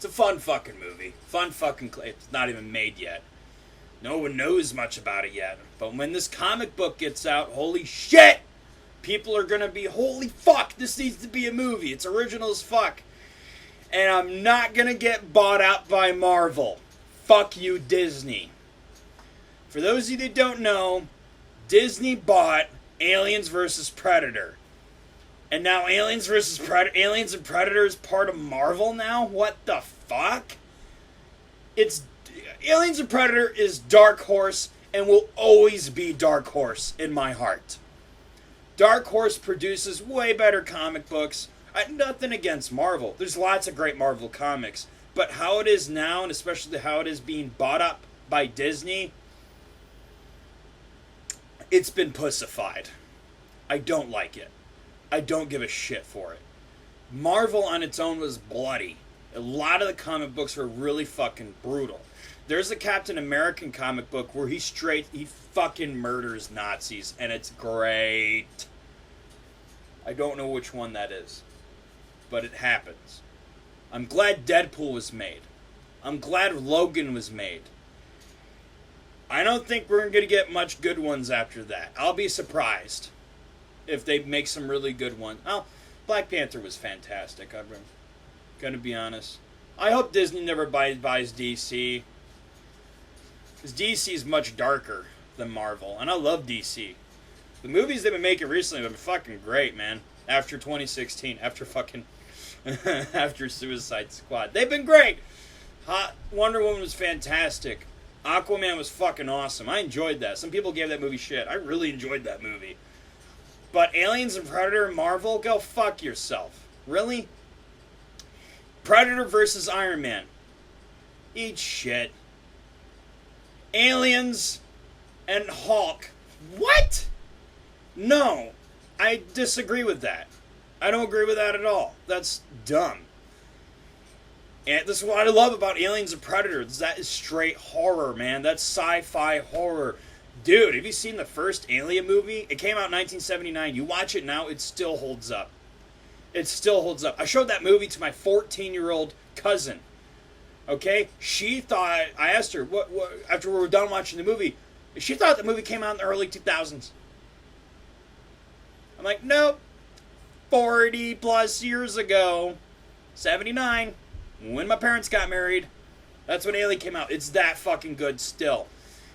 It's a fun fucking movie. Fun fucking... It's not even made yet. No one knows much about it yet. But when this comic book gets out, holy shit! People are gonna be, holy fuck, this needs to be a movie. It's original as fuck. And I'm not gonna get bought out by Marvel. Fuck you, Disney. For those of you that don't know, Disney bought Aliens vs. Predator. And now Aliens and Predator is part of Marvel now? What the fuck? Aliens and Predator is Dark Horse and will always be Dark Horse in my heart. Dark Horse produces way better comic books. Nothing against Marvel. There's lots of great Marvel comics. But how it is now, and especially how it is being bought up by Disney, it's been pussified. I don't like it. I don't give a shit for it. Marvel on its own was bloody. A lot of the comic books were really fucking brutal. There's a Captain American comic book where he fucking murders Nazis, and it's great. I don't know which one that is, but it happens. I'm glad Deadpool was made. I'm glad Logan was made. I don't think we're going to get much good ones after that. I'll be surprised if they make some really good ones. Oh, Black Panther was fantastic. I'm going to be honest. I hope Disney never buys DC. Because DC is much darker than Marvel. And I love DC. The movies they've been making recently have been fucking great, man. After 2016. After Suicide Squad. They've been great. Wonder Woman was fantastic. Aquaman was fucking awesome. I enjoyed that. Some people gave that movie shit. I really enjoyed that movie. But Aliens and Predator and Marvel, go fuck yourself. Really? Predator versus Iron Man. Eat shit. Aliens and Hulk. What? No. I disagree with that. I don't agree with that at all. That's dumb. And this is what I love about Aliens and Predators. That is straight horror, man. That's sci-fi horror. Dude, have you seen the first Alien movie? It came out in 1979. You watch it now, it still holds up. It still holds up. I showed that movie to my 14-year-old cousin. Okay? She thought, I asked her, what after we were done watching the movie, she thought the movie came out in the early 2000s. I'm like, nope. 40 plus years ago. 79. When my parents got married. That's when Alien came out. It's that fucking good still.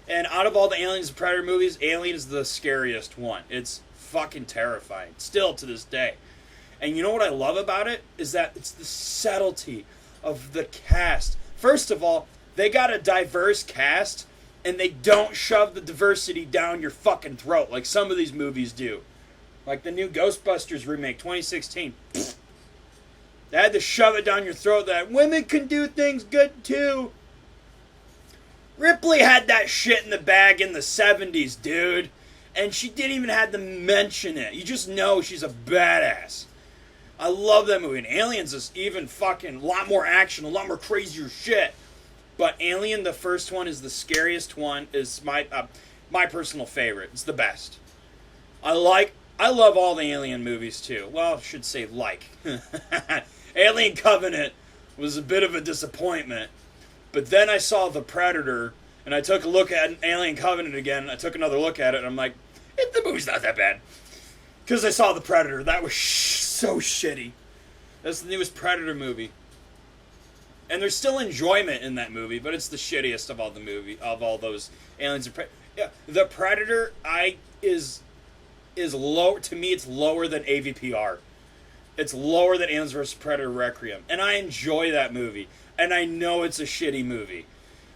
And out of all the Aliens and Predator movies, Alien is the scariest one. It's fucking terrifying. Still to this day. And you know what I love about it? Is that it's the subtlety of the cast. First of all, they got a diverse cast, and they don't shove the diversity down your fucking throat like some of these movies do. Like the new Ghostbusters remake, 2016. They had to shove it down your throat that women can do things good too. Ripley had that shit in the bag in the 70s, dude. And she didn't even have to mention it. You just know she's a badass. I love that movie. And Aliens is even fucking a lot more action, a lot more crazier shit. But Alien, the first one, is the scariest one. Is my personal favorite. It's the best. I love all the Alien movies too. Well, I should say like. Alien Covenant was a bit of a disappointment. But then I saw The Predator, and I took a look at Alien Covenant again. I took another look at it, and I'm like, the movie's not that bad. Because I saw The Predator. That was so shitty. That's the newest Predator movie. And there's still enjoyment in that movie, but it's the shittiest of all those Aliens and Predator. Yeah, The Predator is low. To me, it's lower than AVPR. It's lower than Aliens vs. Predator Requiem. And I enjoy that movie. And I know it's a shitty movie.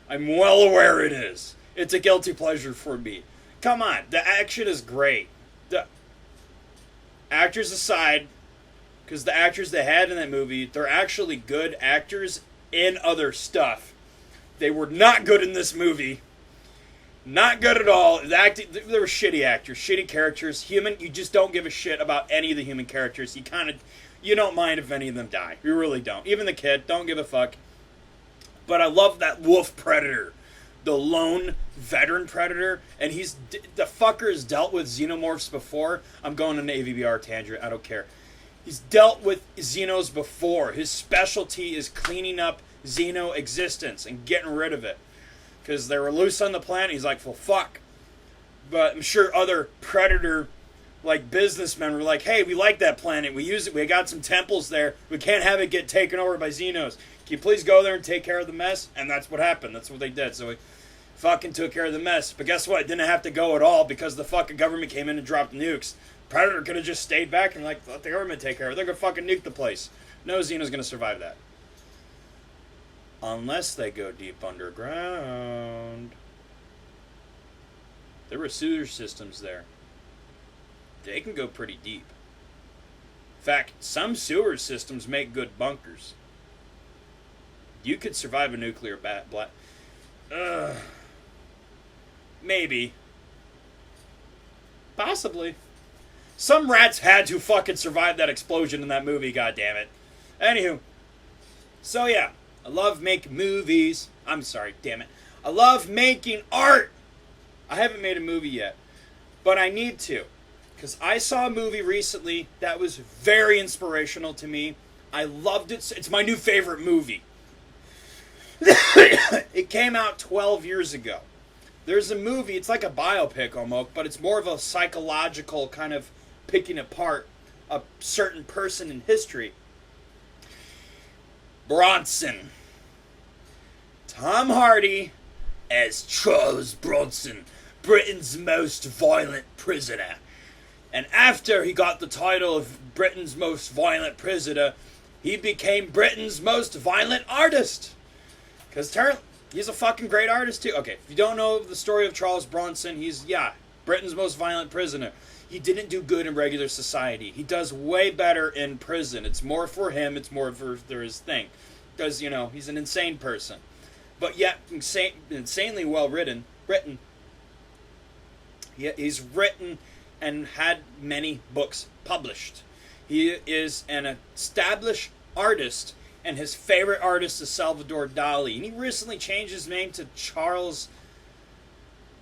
I'm well aware it is. It's a guilty pleasure for me. Come on, the action is great. The actors aside, because the actors they had in that movie, they're actually good actors in other stuff. They were not good in this movie. Not good at all. They were shitty actors, shitty characters. You just don't give a shit about any of the human characters. You don't mind if any of them die. You really don't. Even the kid, don't give a fuck. But I love that wolf predator. The lone veteran predator. And the fucker has dealt with xenomorphs before. I'm going on an AVBR tangent. I don't care. He's dealt with Xenos before. His specialty is cleaning up Xeno existence and getting rid of it. Because they were loose on the planet. He's like, well, fuck. But I'm sure other Predator, like, businessmen were like, hey, we like that planet. We use it. We got some temples there. We can't have it get taken over by Xenos. Can you please go there and take care of the mess? And that's what happened. That's what they did. So we fucking took care of the mess. But guess what? It didn't have to go at all because the fucking government came in and dropped nukes. Predator could have just stayed back and, like, let the government take care of it. They're going to fucking nuke the place. No Xeno's going to survive that. Unless they go deep underground. There were sewer systems there. They can go pretty deep. In fact, some sewer systems make good bunkers. You could survive a nuclear blast. Maybe. Possibly. Some rats had to fucking survive that explosion in that movie, goddammit. Anywho. So yeah. I love making movies. I'm sorry, damn it. I love making art. I haven't made a movie yet. But I need to. Because I saw a movie recently that was very inspirational to me. I loved it. It's my new favorite movie. It came out 12 years ago. There's a movie, it's like a biopic almost, but it's more of a psychological kind of picking apart a certain person in history. Bronson. Tom Hardy as Charles Bronson, Britain's most violent prisoner. And after he got the title of Britain's most violent prisoner, he became Britain's most violent artist. Because he's a fucking great artist too. Okay, if you don't know the story of Charles Bronson, he's, Britain's most violent prisoner. He didn't do good in regular society. He does way better in prison. It's more for him. It's more for his thing. Because, he's an insane person. But yet, insanely well written. He's written and had many books published. He is an established artist, and his favorite artist is Salvador Dali. And he recently changed his name to Charles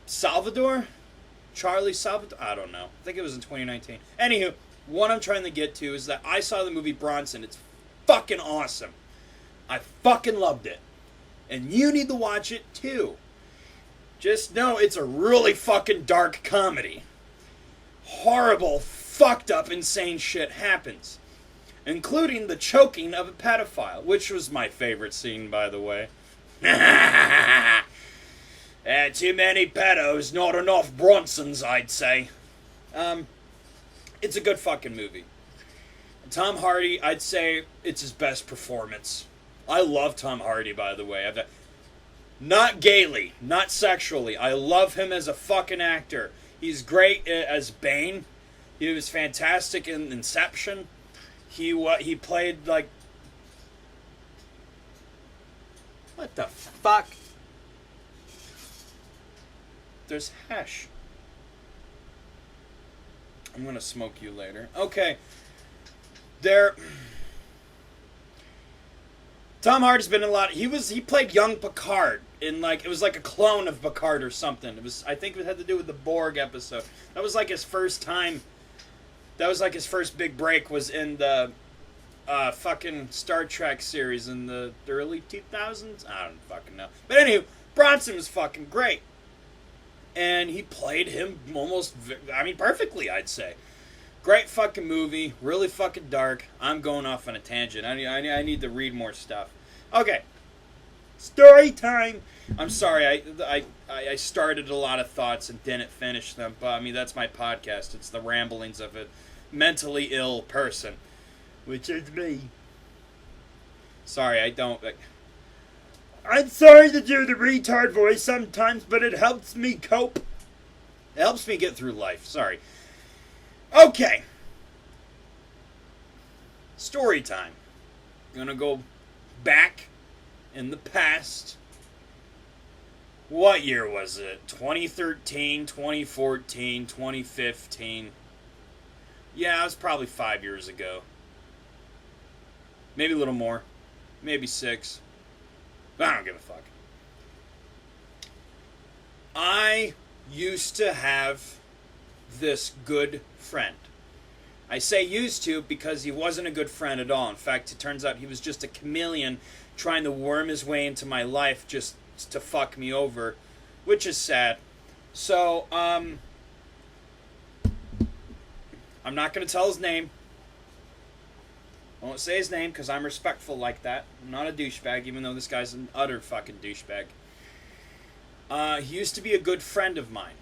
Salvador? Charlie Salvador? I don't know. I think it was in 2019. Anywho, what I'm trying to get to is that I saw the movie Bronson. It's fucking awesome. I fucking loved it. And you need to watch it too. Just know it's a really fucking dark comedy. Horrible, fucked up, insane shit happens. Including the choking of a pedophile, which was my favorite scene, by the way. Too many pedos, not enough Bronsons, I'd say. It's a good fucking movie. Tom Hardy, I'd say it's his best performance. I love Tom Hardy, by the way. Not gaily, not sexually. I love him as a fucking actor. He's great as Bane. He was fantastic in Inception. He played like... What the fuck? There's hash. I'm gonna smoke you later. Okay. Tom Hardy's been in a lot. He played young Picard in it was like a clone of Picard or something. I think it had to do with the Borg episode. That was like his first time. That was like his first big break was in the fucking Star Trek series in the early 2000s. I don't fucking know. But anyway, Bronson was fucking great. And he played him perfectly, I'd say. Great fucking movie. Really fucking dark. I'm going off on a tangent. I need to read more stuff. Okay. Story time. I'm sorry. I started a lot of thoughts and didn't finish them. But, that's my podcast. It's the ramblings of a mentally ill person. Which is me. Sorry, I'm sorry to do the retard voice sometimes, but it helps me cope. It helps me get through life. Sorry. Okay. Story time. Gonna go back in the past. What year was it? 2013, 2014, 2015. Yeah, it was probably 5 years ago. Maybe a little more. Maybe 6. But I don't give a fuck. I used to have this good friend. I say used to because he wasn't a good friend at all. In fact, it turns out he was just a chameleon trying to worm his way into my life just to fuck me over, which is sad. So, I'm not going to tell his name. I won't say his name because I'm respectful like that. I'm not a douchebag, even though this guy's an utter fucking douchebag. He used to be a good friend of mine.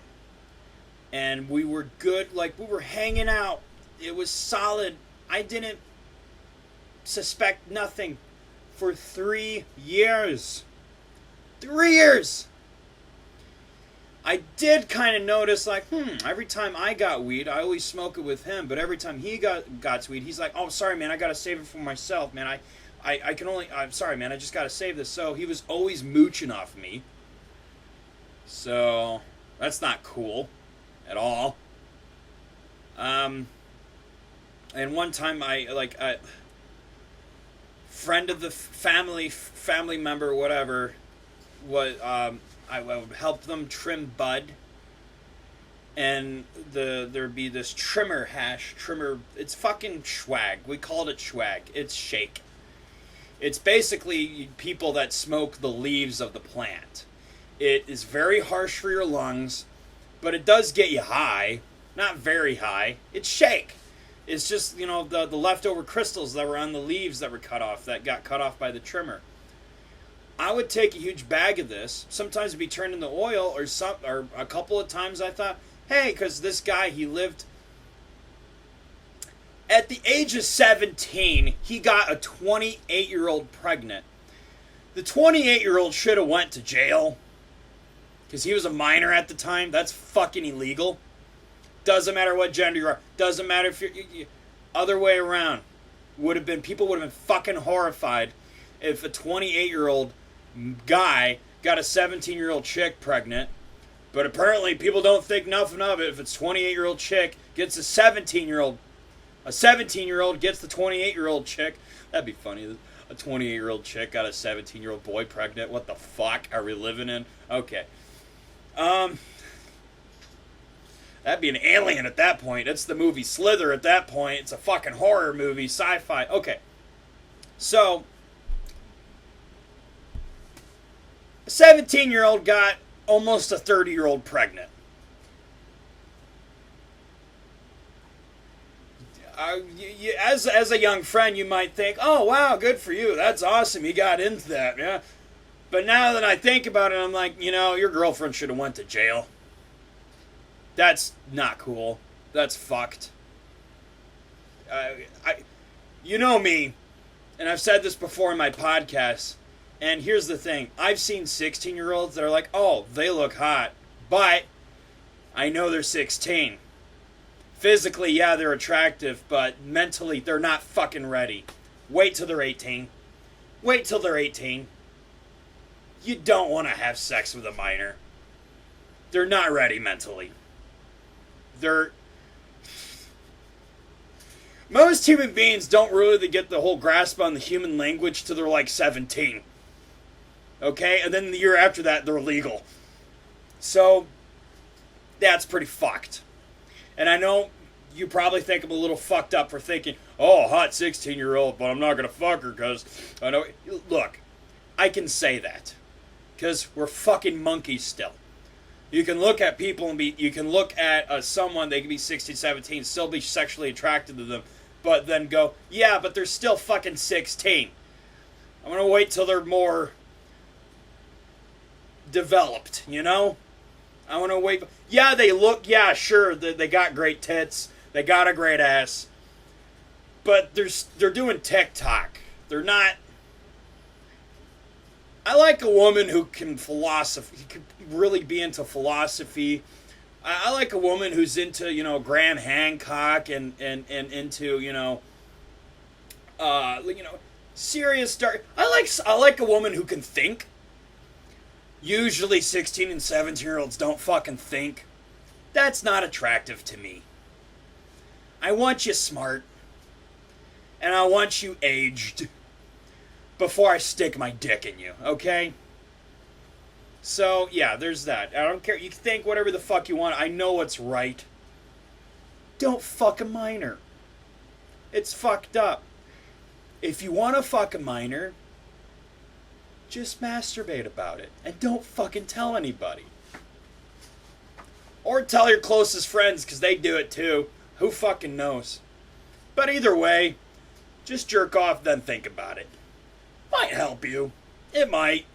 And we were good, like, we were hanging out. It was solid. I didn't suspect nothing for 3 years. 3 years! I did kind of notice, like, every time I got weed, I always smoke it with him, but every time he got weed, he's like, oh, sorry, man, I gotta save it for myself, man, I'm sorry, man, I just gotta save this. So he was always mooching off me. So, that's not cool at all. And one time friend of the family member, whatever, was, I would help them trim bud, and there'd be this trimmer, it's fucking swag. We called it swag. It's shake. It's basically people that smoke the leaves of the plant. It is very harsh for your lungs, but it does get you high. Not very high. It's shake. It's just, the leftover crystals that were on the leaves that were cut off, that got cut off by the trimmer. I would take a huge bag of this. Sometimes it'd be turned into oil, or a couple of times I thought, hey, because this guy, he lived... At the age of 17, he got a 28-year-old pregnant. The 28-year-old should have went to jail. Because he was a minor at the time. That's fucking illegal. Doesn't matter what gender you are. Doesn't matter if you're... Other way around. People would have been fucking horrified if a 28-year-old guy got a 17-year-old chick pregnant. But apparently people don't think nothing of it. If it's 28-year-old chick gets a 17-year-old... A 17-year-old gets the 28-year-old chick. That'd be funny. A 28-year-old chick got a 17-year-old boy pregnant. What the fuck are we living in? Okay. That'd be an alien at that point. It's the movie Slither at that point. It's a fucking horror movie, sci-fi. Okay. So, a 17-year-old got almost a 30-year-old pregnant. As a young friend, you might think, oh, wow, good for you. That's awesome. You got into that, yeah. But now that I think about it, I'm like, your girlfriend should have went to jail. That's not cool. That's fucked. You know me, and I've said this before in my podcast, and here's the thing. I've seen 16-year-olds that are like, oh, they look hot, but I know they're 16. Physically, yeah, they're attractive, but mentally, they're not fucking ready. Wait till they're 18. Wait till they're 18. You don't want to have sex with a minor. They're not ready mentally. Most human beings don't really get the whole grasp on the human language till they're like 17. Okay? And then the year after that, they're legal. So, that's pretty fucked. And I know you probably think I'm a little fucked up for thinking, oh, hot 16-year-old, but I'm not going to fuck her because I know... Look, I can say that. Because we're fucking monkeys still. You can look at people and you can look at someone, they can be 16, 17, still be sexually attracted to them, but then go, yeah, but they're still fucking 16. I'm going to wait till they're more developed, I want to wait. Yeah, they look, yeah, sure, they got great tits, they got a great ass, but they're doing TikTok. They're not... I like a woman who can really be into philosophy. I like a woman who's into, Graham Hancock and into, serious dark. I like a woman who can think. Usually 16 and 17-year-olds don't fucking think. That's not attractive to me. I want you smart. And I want you aged. Before I stick my dick in you, okay? So, yeah, there's that. I don't care. You can think whatever the fuck you want. I know what's right. Don't fuck a minor. It's fucked up. If you want to fuck a minor, just masturbate about it. And don't fucking tell anybody. Or tell your closest friends, because they do it too. Who fucking knows? But either way, just jerk off, then think about it. Might help you. It might.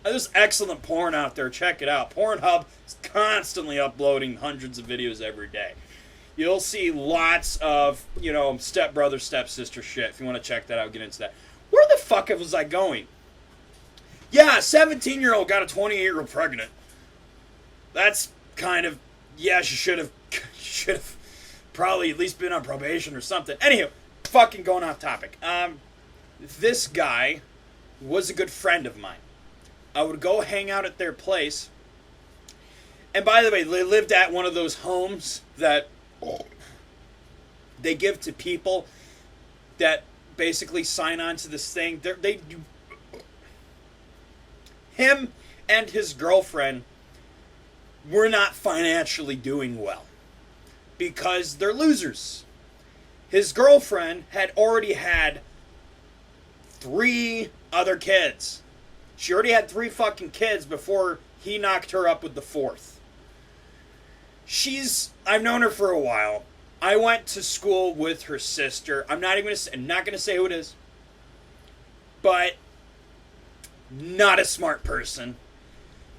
There's excellent porn out there. Check it out. Pornhub is constantly uploading hundreds of videos every day. You'll see lots of, stepbrother, stepsister shit. If you want to check that out, get into that. Where the fuck was I going? Yeah, a 17-year-old got a 28-year-old pregnant. That's kind of, she should have probably at least been on probation or something. Anywho, fucking going off topic. This guy was a good friend of mine. I would go hang out at their place. And by the way, they lived at one of those homes that they give to people that basically sign on to this thing. They do. Him and his girlfriend were not financially doing well because they're losers. His girlfriend had already had 3 other kids. She already had 3 fucking kids before he knocked her up with the 4th. I've known her for a while. I went to school with her sister. I'm not gonna say who it is. But not a smart person.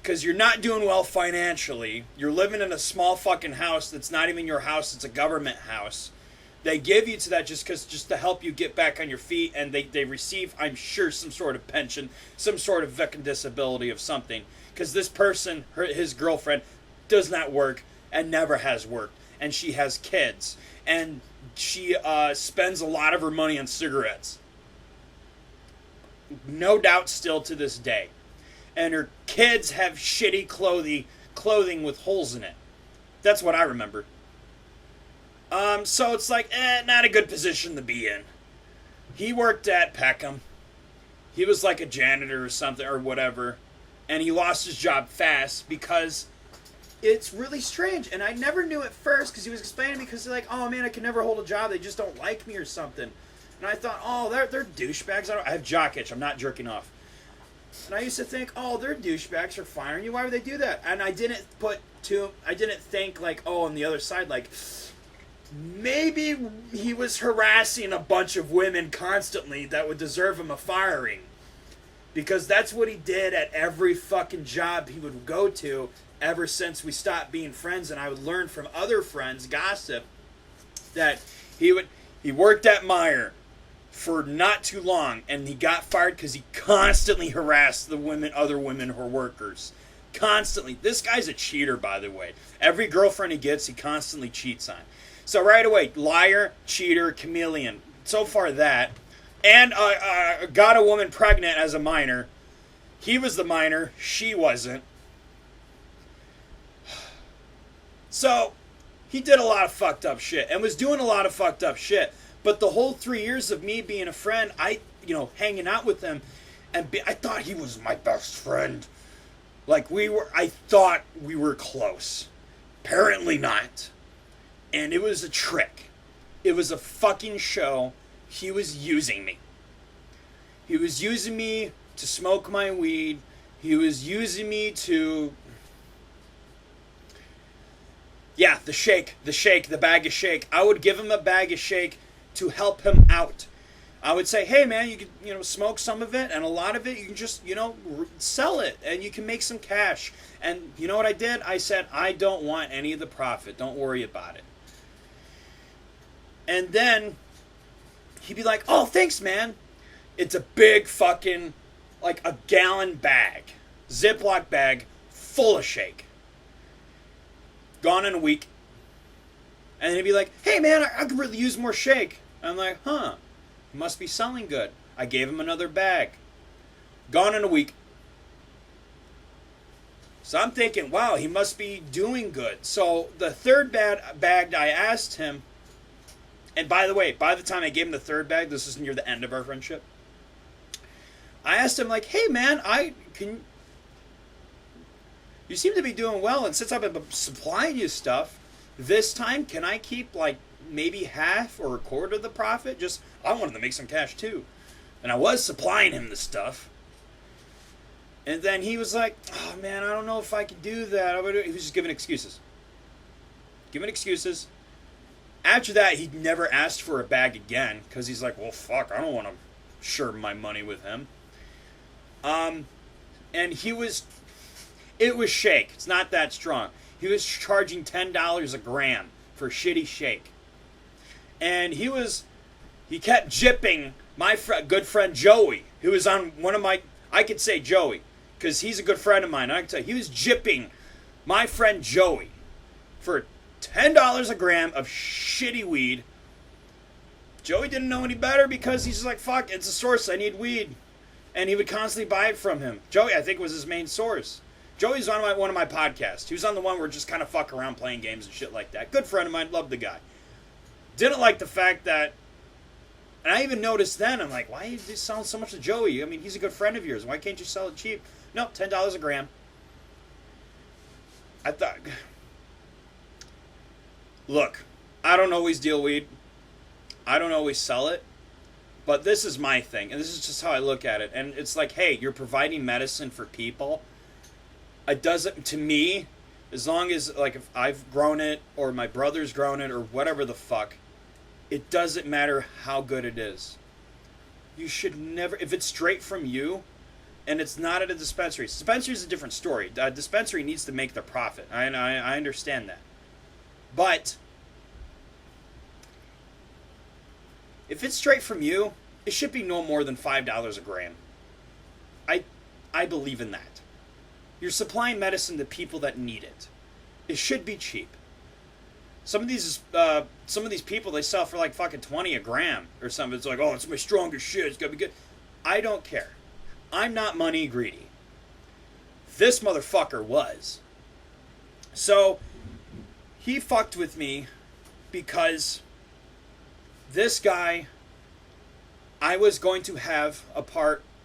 Because you're not doing well financially. You're living in a small fucking house that's not even your house, it's a government house. They give you to that just to help you get back on your feet, and they receive, I'm sure, some sort of pension, some sort of fucking disability of something. Because this person, his girlfriend, does not work and never has worked, and she has kids, and she spends a lot of her money on cigarettes. No doubt still to this day. And her kids have shitty clothing with holes in it. That's what I remember. So it's like, not a good position to be in. He worked at Peckham. He was like a janitor or something, or whatever. And he lost his job fast because it's really strange. And I never knew at first because he was explaining to me because they're like, oh man, I can never hold a job. They just don't like me or something. And I thought, oh, they're douchebags. I have jock itch. I'm not jerking off. And I used to think, oh, they're douchebags for firing you. Why would they do that? And I didn't think like, oh, on the other side, like, maybe he was harassing a bunch of women constantly that would deserve him a firing. Because that's what he did at every fucking job he would go to ever since we stopped being friends. And I would learn from other friends, gossip, that he worked at Meijer for not too long, and he got fired because he constantly harassed the other women who were workers. Constantly. This guy's a cheater, by the way. Every girlfriend he gets, he constantly cheats on. So right away, liar, cheater, chameleon. So far that. And got a woman pregnant as a minor. He was the minor. She wasn't. So he did a lot of fucked up shit and was doing a lot of fucked up shit. But the whole 3 years of me being a friend, hanging out with him, and I thought he was my best friend. Like I thought we were close. Apparently not. And it was a trick. It was a fucking show. He was using me. He was using me to smoke my weed. He was using me to... Yeah, the bag of shake. I would give him a bag of shake to help him out. I would say, hey man, you could, smoke some of it, and a lot of it you can just, sell it, and you can make some cash. And you know what I did? I said, I don't want any of the profit. Don't worry about it. And then he'd be like, oh, thanks, man. It's a big fucking, like a gallon bag, Ziploc bag, full of shake. Gone in a week. And then he'd be like, hey man, I could really use more shake. I'm like, he must be selling good. I gave him another bag. Gone in a week. So I'm thinking, wow, he must be doing good. So the third bag I asked him, and by the way, by the time I gave him the third bag, this is near the end of our friendship, I asked him, like, hey man, you seem to be doing well, and since I've been supplying you stuff, this time, can I keep, like, maybe half or a quarter of the profit. Just, I wanted to make some cash too. And I was supplying him the stuff. And then he was like, oh man, I don't know if I could do that. He was just giving excuses. After that, he never asked for a bag again, because he's like, well, fuck, I don't want to share my money with him. And it was shake. It's not that strong. He was charging $10 a gram for shitty shake. And he kept jipping my good friend Joey, who was on one of my, I could say Joey, because he's a good friend of mine. I can tell you, he was jipping my friend Joey for $10 a gram of shitty weed. Joey didn't know any better because he's just like, fuck, it's a source, I need weed. And he would constantly buy it from him. Joey, I think, was his main source. Joey's on one of my podcasts. He was on the one where we're just kind of fuck around playing games and shit like that. Good friend of mine, loved the guy. Didn't like the fact that, and I even noticed then, I'm like, why are you selling so much to Joey? I mean, he's a good friend of yours. Why can't you sell it cheap? No, $10 a gram. I thought, look, I don't always deal weed. I don't always sell it. But this is my thing, and this is just how I look at it. And it's like, hey, you're providing medicine for people. It doesn't, to me, as long as, like, if I've grown it, or my brother's grown it, or whatever the fuck, it doesn't matter how good it is. You should never, if it's straight from you, and it's not at a dispensary. Dispensary is a different story. A dispensary needs to make their profit. I understand that. But if it's straight from you, it should be no more than $5 a gram. I believe in that. You're supplying medicine to people that need it. It should be cheap. Some of these people, they sell for like fucking 20 a gram or something. It's like, oh, it's my strongest shit. It's gonna be good. I don't care. I'm not money greedy. This motherfucker was. So he fucked with me because this guy, I was going to have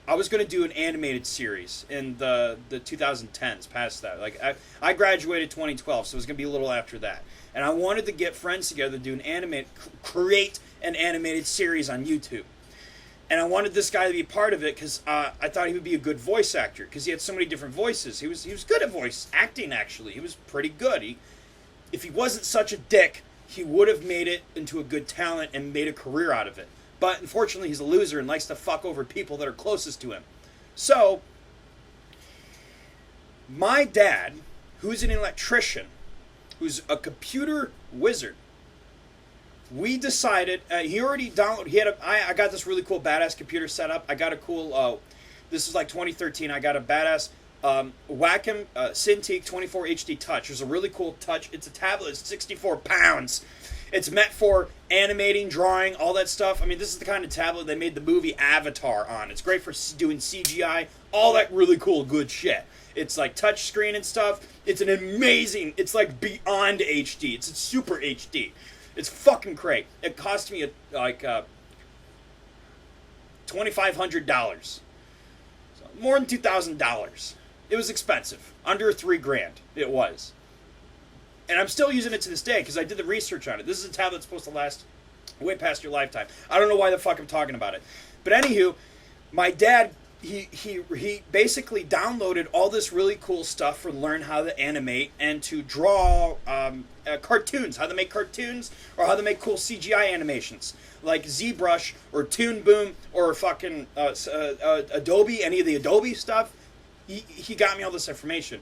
I was going to do an animated series in the 2010s, past that. Like, I graduated 2012, so it was going to be a little after that. And I wanted to get friends together to do create an animated series on YouTube. And I wanted this guy to be part of it because I thought he would be a good voice actor because he had so many different voices. He was good at voice acting, actually. He was pretty good. If he wasn't such a dick, he would have made it into a good talent and made a career out of it. But unfortunately, he's a loser and likes to fuck over people that are closest to him. So, my dad, who's an electrician, who's a computer wizard, we decided, he already downloaded, I got this really cool badass computer set up. I got a cool, this is like 2013, I got a badass Wacom Cintiq 24 HD Touch. It's a really cool touch. It's a tablet, it's 64 pounds. It's meant for animating, drawing, all that stuff. I mean, this is the kind of tablet they made the movie Avatar on. It's great for doing CGI, all that really cool, good shit. It's like touch screen and stuff. It's an amazing, it's like beyond HD. It's super HD. It's fucking great. It cost me like $2,500. So more than $2,000. It was expensive. Under $3,000 it was. And I'm still using it to this day because I did the research on it. This is a tablet that's supposed to last way past your lifetime. I don't know why the fuck I'm talking about it. But anywho, my dad, he basically downloaded all this really cool stuff for learn how to animate and to draw cartoons, how to make cartoons or how to make cool CGI animations. Like ZBrush or Toon Boom or fucking Adobe, any of the Adobe stuff. He got me all this information.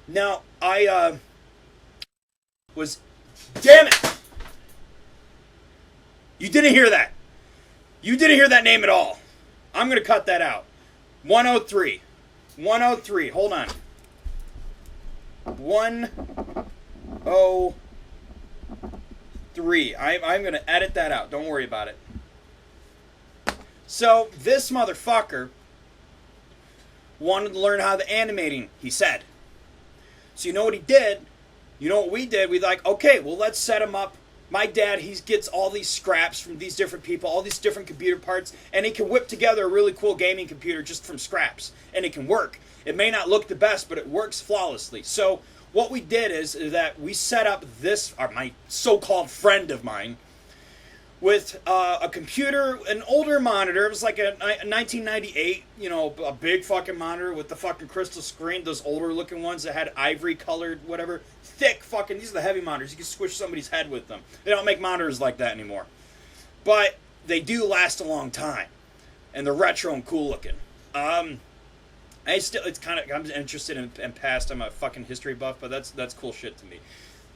Now, I was... Damn it! You didn't hear that. You didn't hear that name at all. I'm going to cut that out. 103. 103. Hold on. 103. I'm going to edit that out. Don't worry about it. So, this motherfucker wanted to learn how the animating, he said. So you know what he did? You know what we did? We like, okay, well, let's set him up. My dad, he gets all these scraps from these different people, all these different computer parts, and he can whip together a really cool gaming computer just from scraps. And it can work. It may not look the best, but it works flawlessly. So what we did is that we set up this, or my so-called friend of mine, with a computer, an older monitor. It was like a 1998, a big fucking monitor with the fucking crystal screen, those older looking ones that had ivory colored, whatever, thick fucking, these are the heavy monitors. You can squish somebody's head with them. They don't make monitors like that anymore. But they do last a long time. And they're retro and cool looking. I'm interested in past. I'm a fucking history buff, but that's cool shit to me.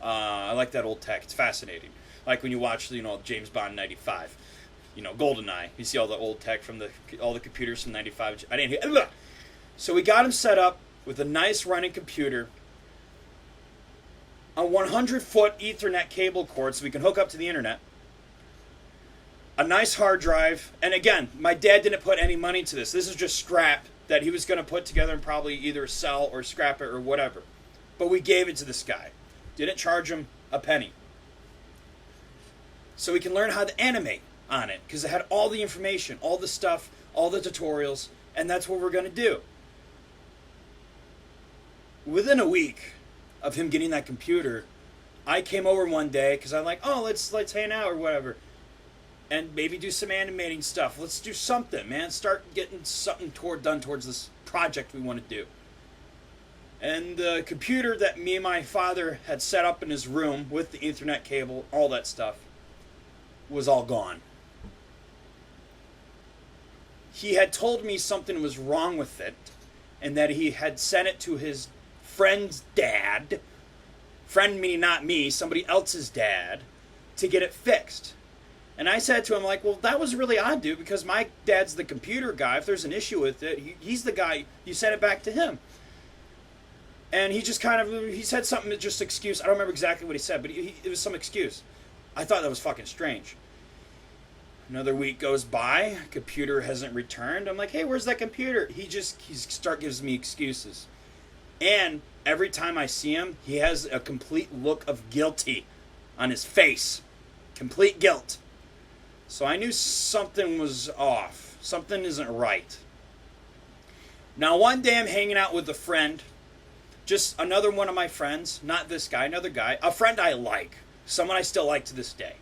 I like that old tech. It's fascinating. Like when you watch, James Bond 95, GoldenEye. You see all the old tech from all the computers from 95. I didn't hear. So we got him set up with a nice running computer, a 100-foot Ethernet cable cord so we can hook up to the internet, a nice hard drive, and again, my dad didn't put any money into this. This is just scrap that he was going to put together and probably either sell or scrap it or whatever. But we gave it to this guy. Didn't charge him a penny. So we can learn how to animate on it, because it had all the information, all the stuff, all the tutorials, and that's what we're going to do. Within a week of him getting that computer, I came over one day, because I'm like, let's hang out or whatever, and maybe do some animating stuff. Let's do something, man. Start getting something done towards this project we want to do. And the computer that me and my father had set up in his room with the Ethernet cable, all that stuff, was all gone. He had told me something was wrong with it, and that he had sent it to his friend's dad, friend meaning not me, somebody else's dad, to get it fixed. And I said to him, like, well, that was really odd, dude, because my dad's the computer guy. If there's an issue with it, he's the guy, you sent it back to him. And he just he said something, just excuse. I don't remember exactly what he said, but it was some excuse. I thought that was fucking strange. Another week goes by, computer hasn't returned. I'm like, hey, where's that computer? He gives me excuses. And every time I see him, he has a complete look of guilty on his face. Complete guilt. So I knew something was off. Something isn't right. Now one day I'm hanging out with a friend. Just another one of my friends. Not this guy, another guy. A friend I like. Someone I still like to this day.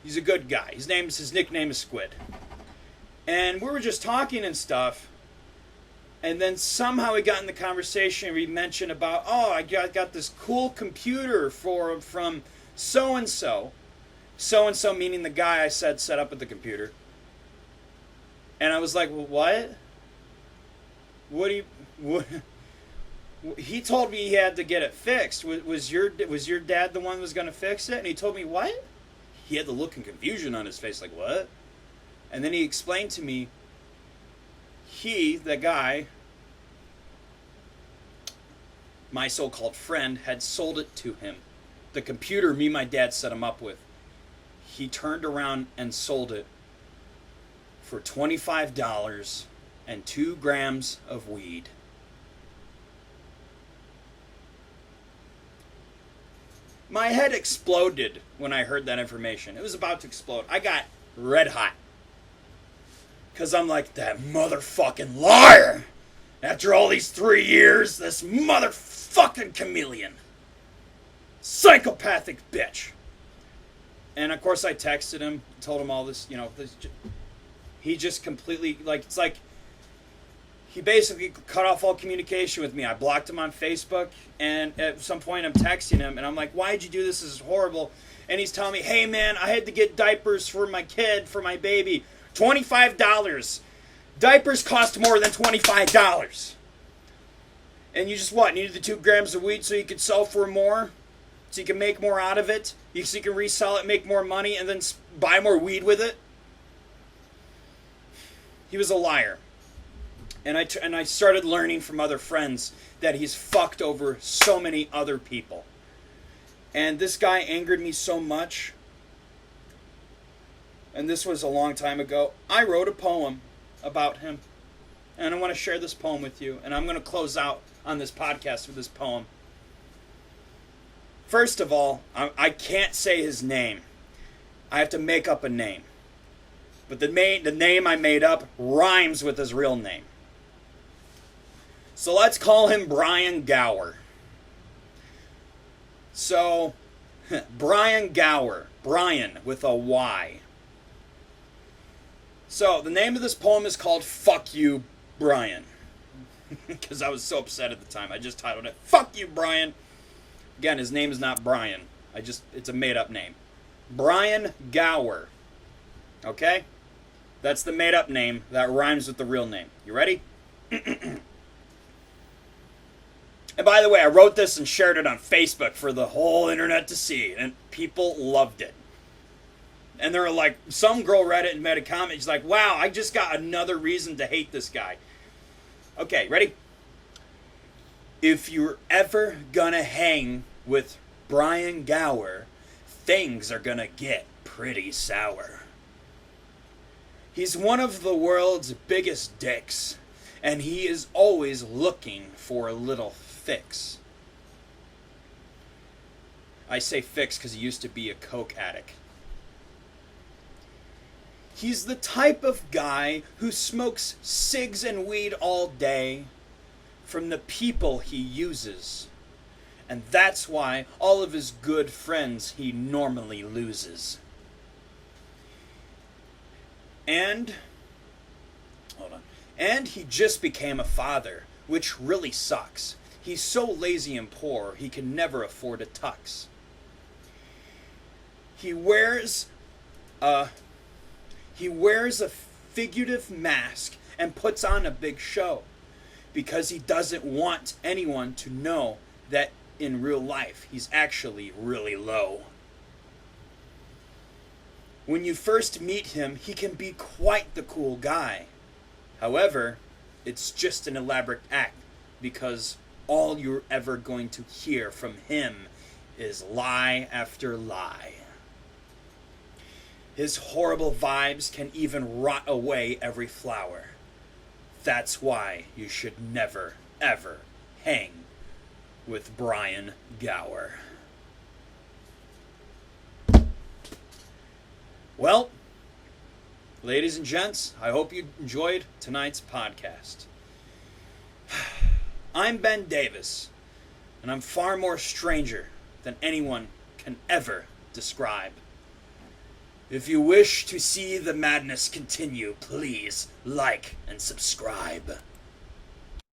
He's a good guy. His nickname is Squid. And we were just talking and stuff. And then somehow we got in the conversation. We mentioned about, I got this cool computer from so-and-so. So-and-so meaning the guy I said set up at the computer. And I was like, well, what? What? He told me he had to get it fixed. Was your dad the one who was going to fix it? And he told me, what? He had the look of confusion on his face, like, what? And then he explained to me, the guy, my so-called friend, had sold it to him. The computer me and my dad set him up with. He turned around and sold it for $25 and 2 grams of weed. My head exploded when I heard that information. It was about to explode. I got red hot. Because I'm like, that motherfucking liar! After all these 3 years, this motherfucking chameleon. Psychopathic bitch. And of course I texted him, told him all this, he just completely, it's like, he basically cut off all communication with me. I blocked him on Facebook, and at some point I'm texting him, and I'm like, why'd you do this? This is horrible. And he's telling me, hey man, I had to get diapers for my kid, for my baby. $25. Diapers cost more than $25. And you just needed the 2 grams of weed so you could sell for more? So you can make more out of it? So you can resell it, make more money, and then buy more weed with it? He was a liar. And I started learning from other friends that he's fucked over so many other people. And this guy angered me so much. And this was a long time ago. I wrote a poem about him. And I want to share this poem with you. And I'm going to close out on this podcast with this poem. First of all, I can't say his name. I have to make up a name. But the name I made up rhymes with his real name. So let's call him Brian Gower. So, Brian Gower. Brian with a Y. So, the name of this poem is called Fuck You, Brian. Because I was so upset at the time. I just titled it, Fuck You, Brian. Again, his name is not Brian. It's a made-up name. Brian Gower. Okay? That's the made-up name that rhymes with the real name. You ready? And by the way, I wrote this and shared it on Facebook for the whole internet to see, and people loved it. And there were like, some girl read it and made a comment. She's like, wow, I just got another reason to hate this guy. Okay, ready? If you're ever gonna hang with Brian Gower, things are gonna get pretty sour. He's one of the world's biggest dicks, and he is always looking for a little fix. I say fix because he used to be a coke addict. He's the type of guy who smokes cigs and weed all day from the people he uses. And that's why all of his good friends he normally loses. And he just became a father, which really sucks. He's so lazy and poor, he can never afford a tux. He wears a figurative mask and puts on a big show because he doesn't want anyone to know that in real life he's actually really low. When you first meet him, he can be quite the cool guy. However, it's just an elaborate act because all you're ever going to hear from him is lie after lie. His horrible vibes can even rot away every flower. That's why you should never, ever hang with Brian Gower. Well, ladies and gents, I hope you enjoyed tonight's podcast. I'm Ben Davis, and I'm far more stranger than anyone can ever describe. If you wish to see the madness continue, please like and subscribe.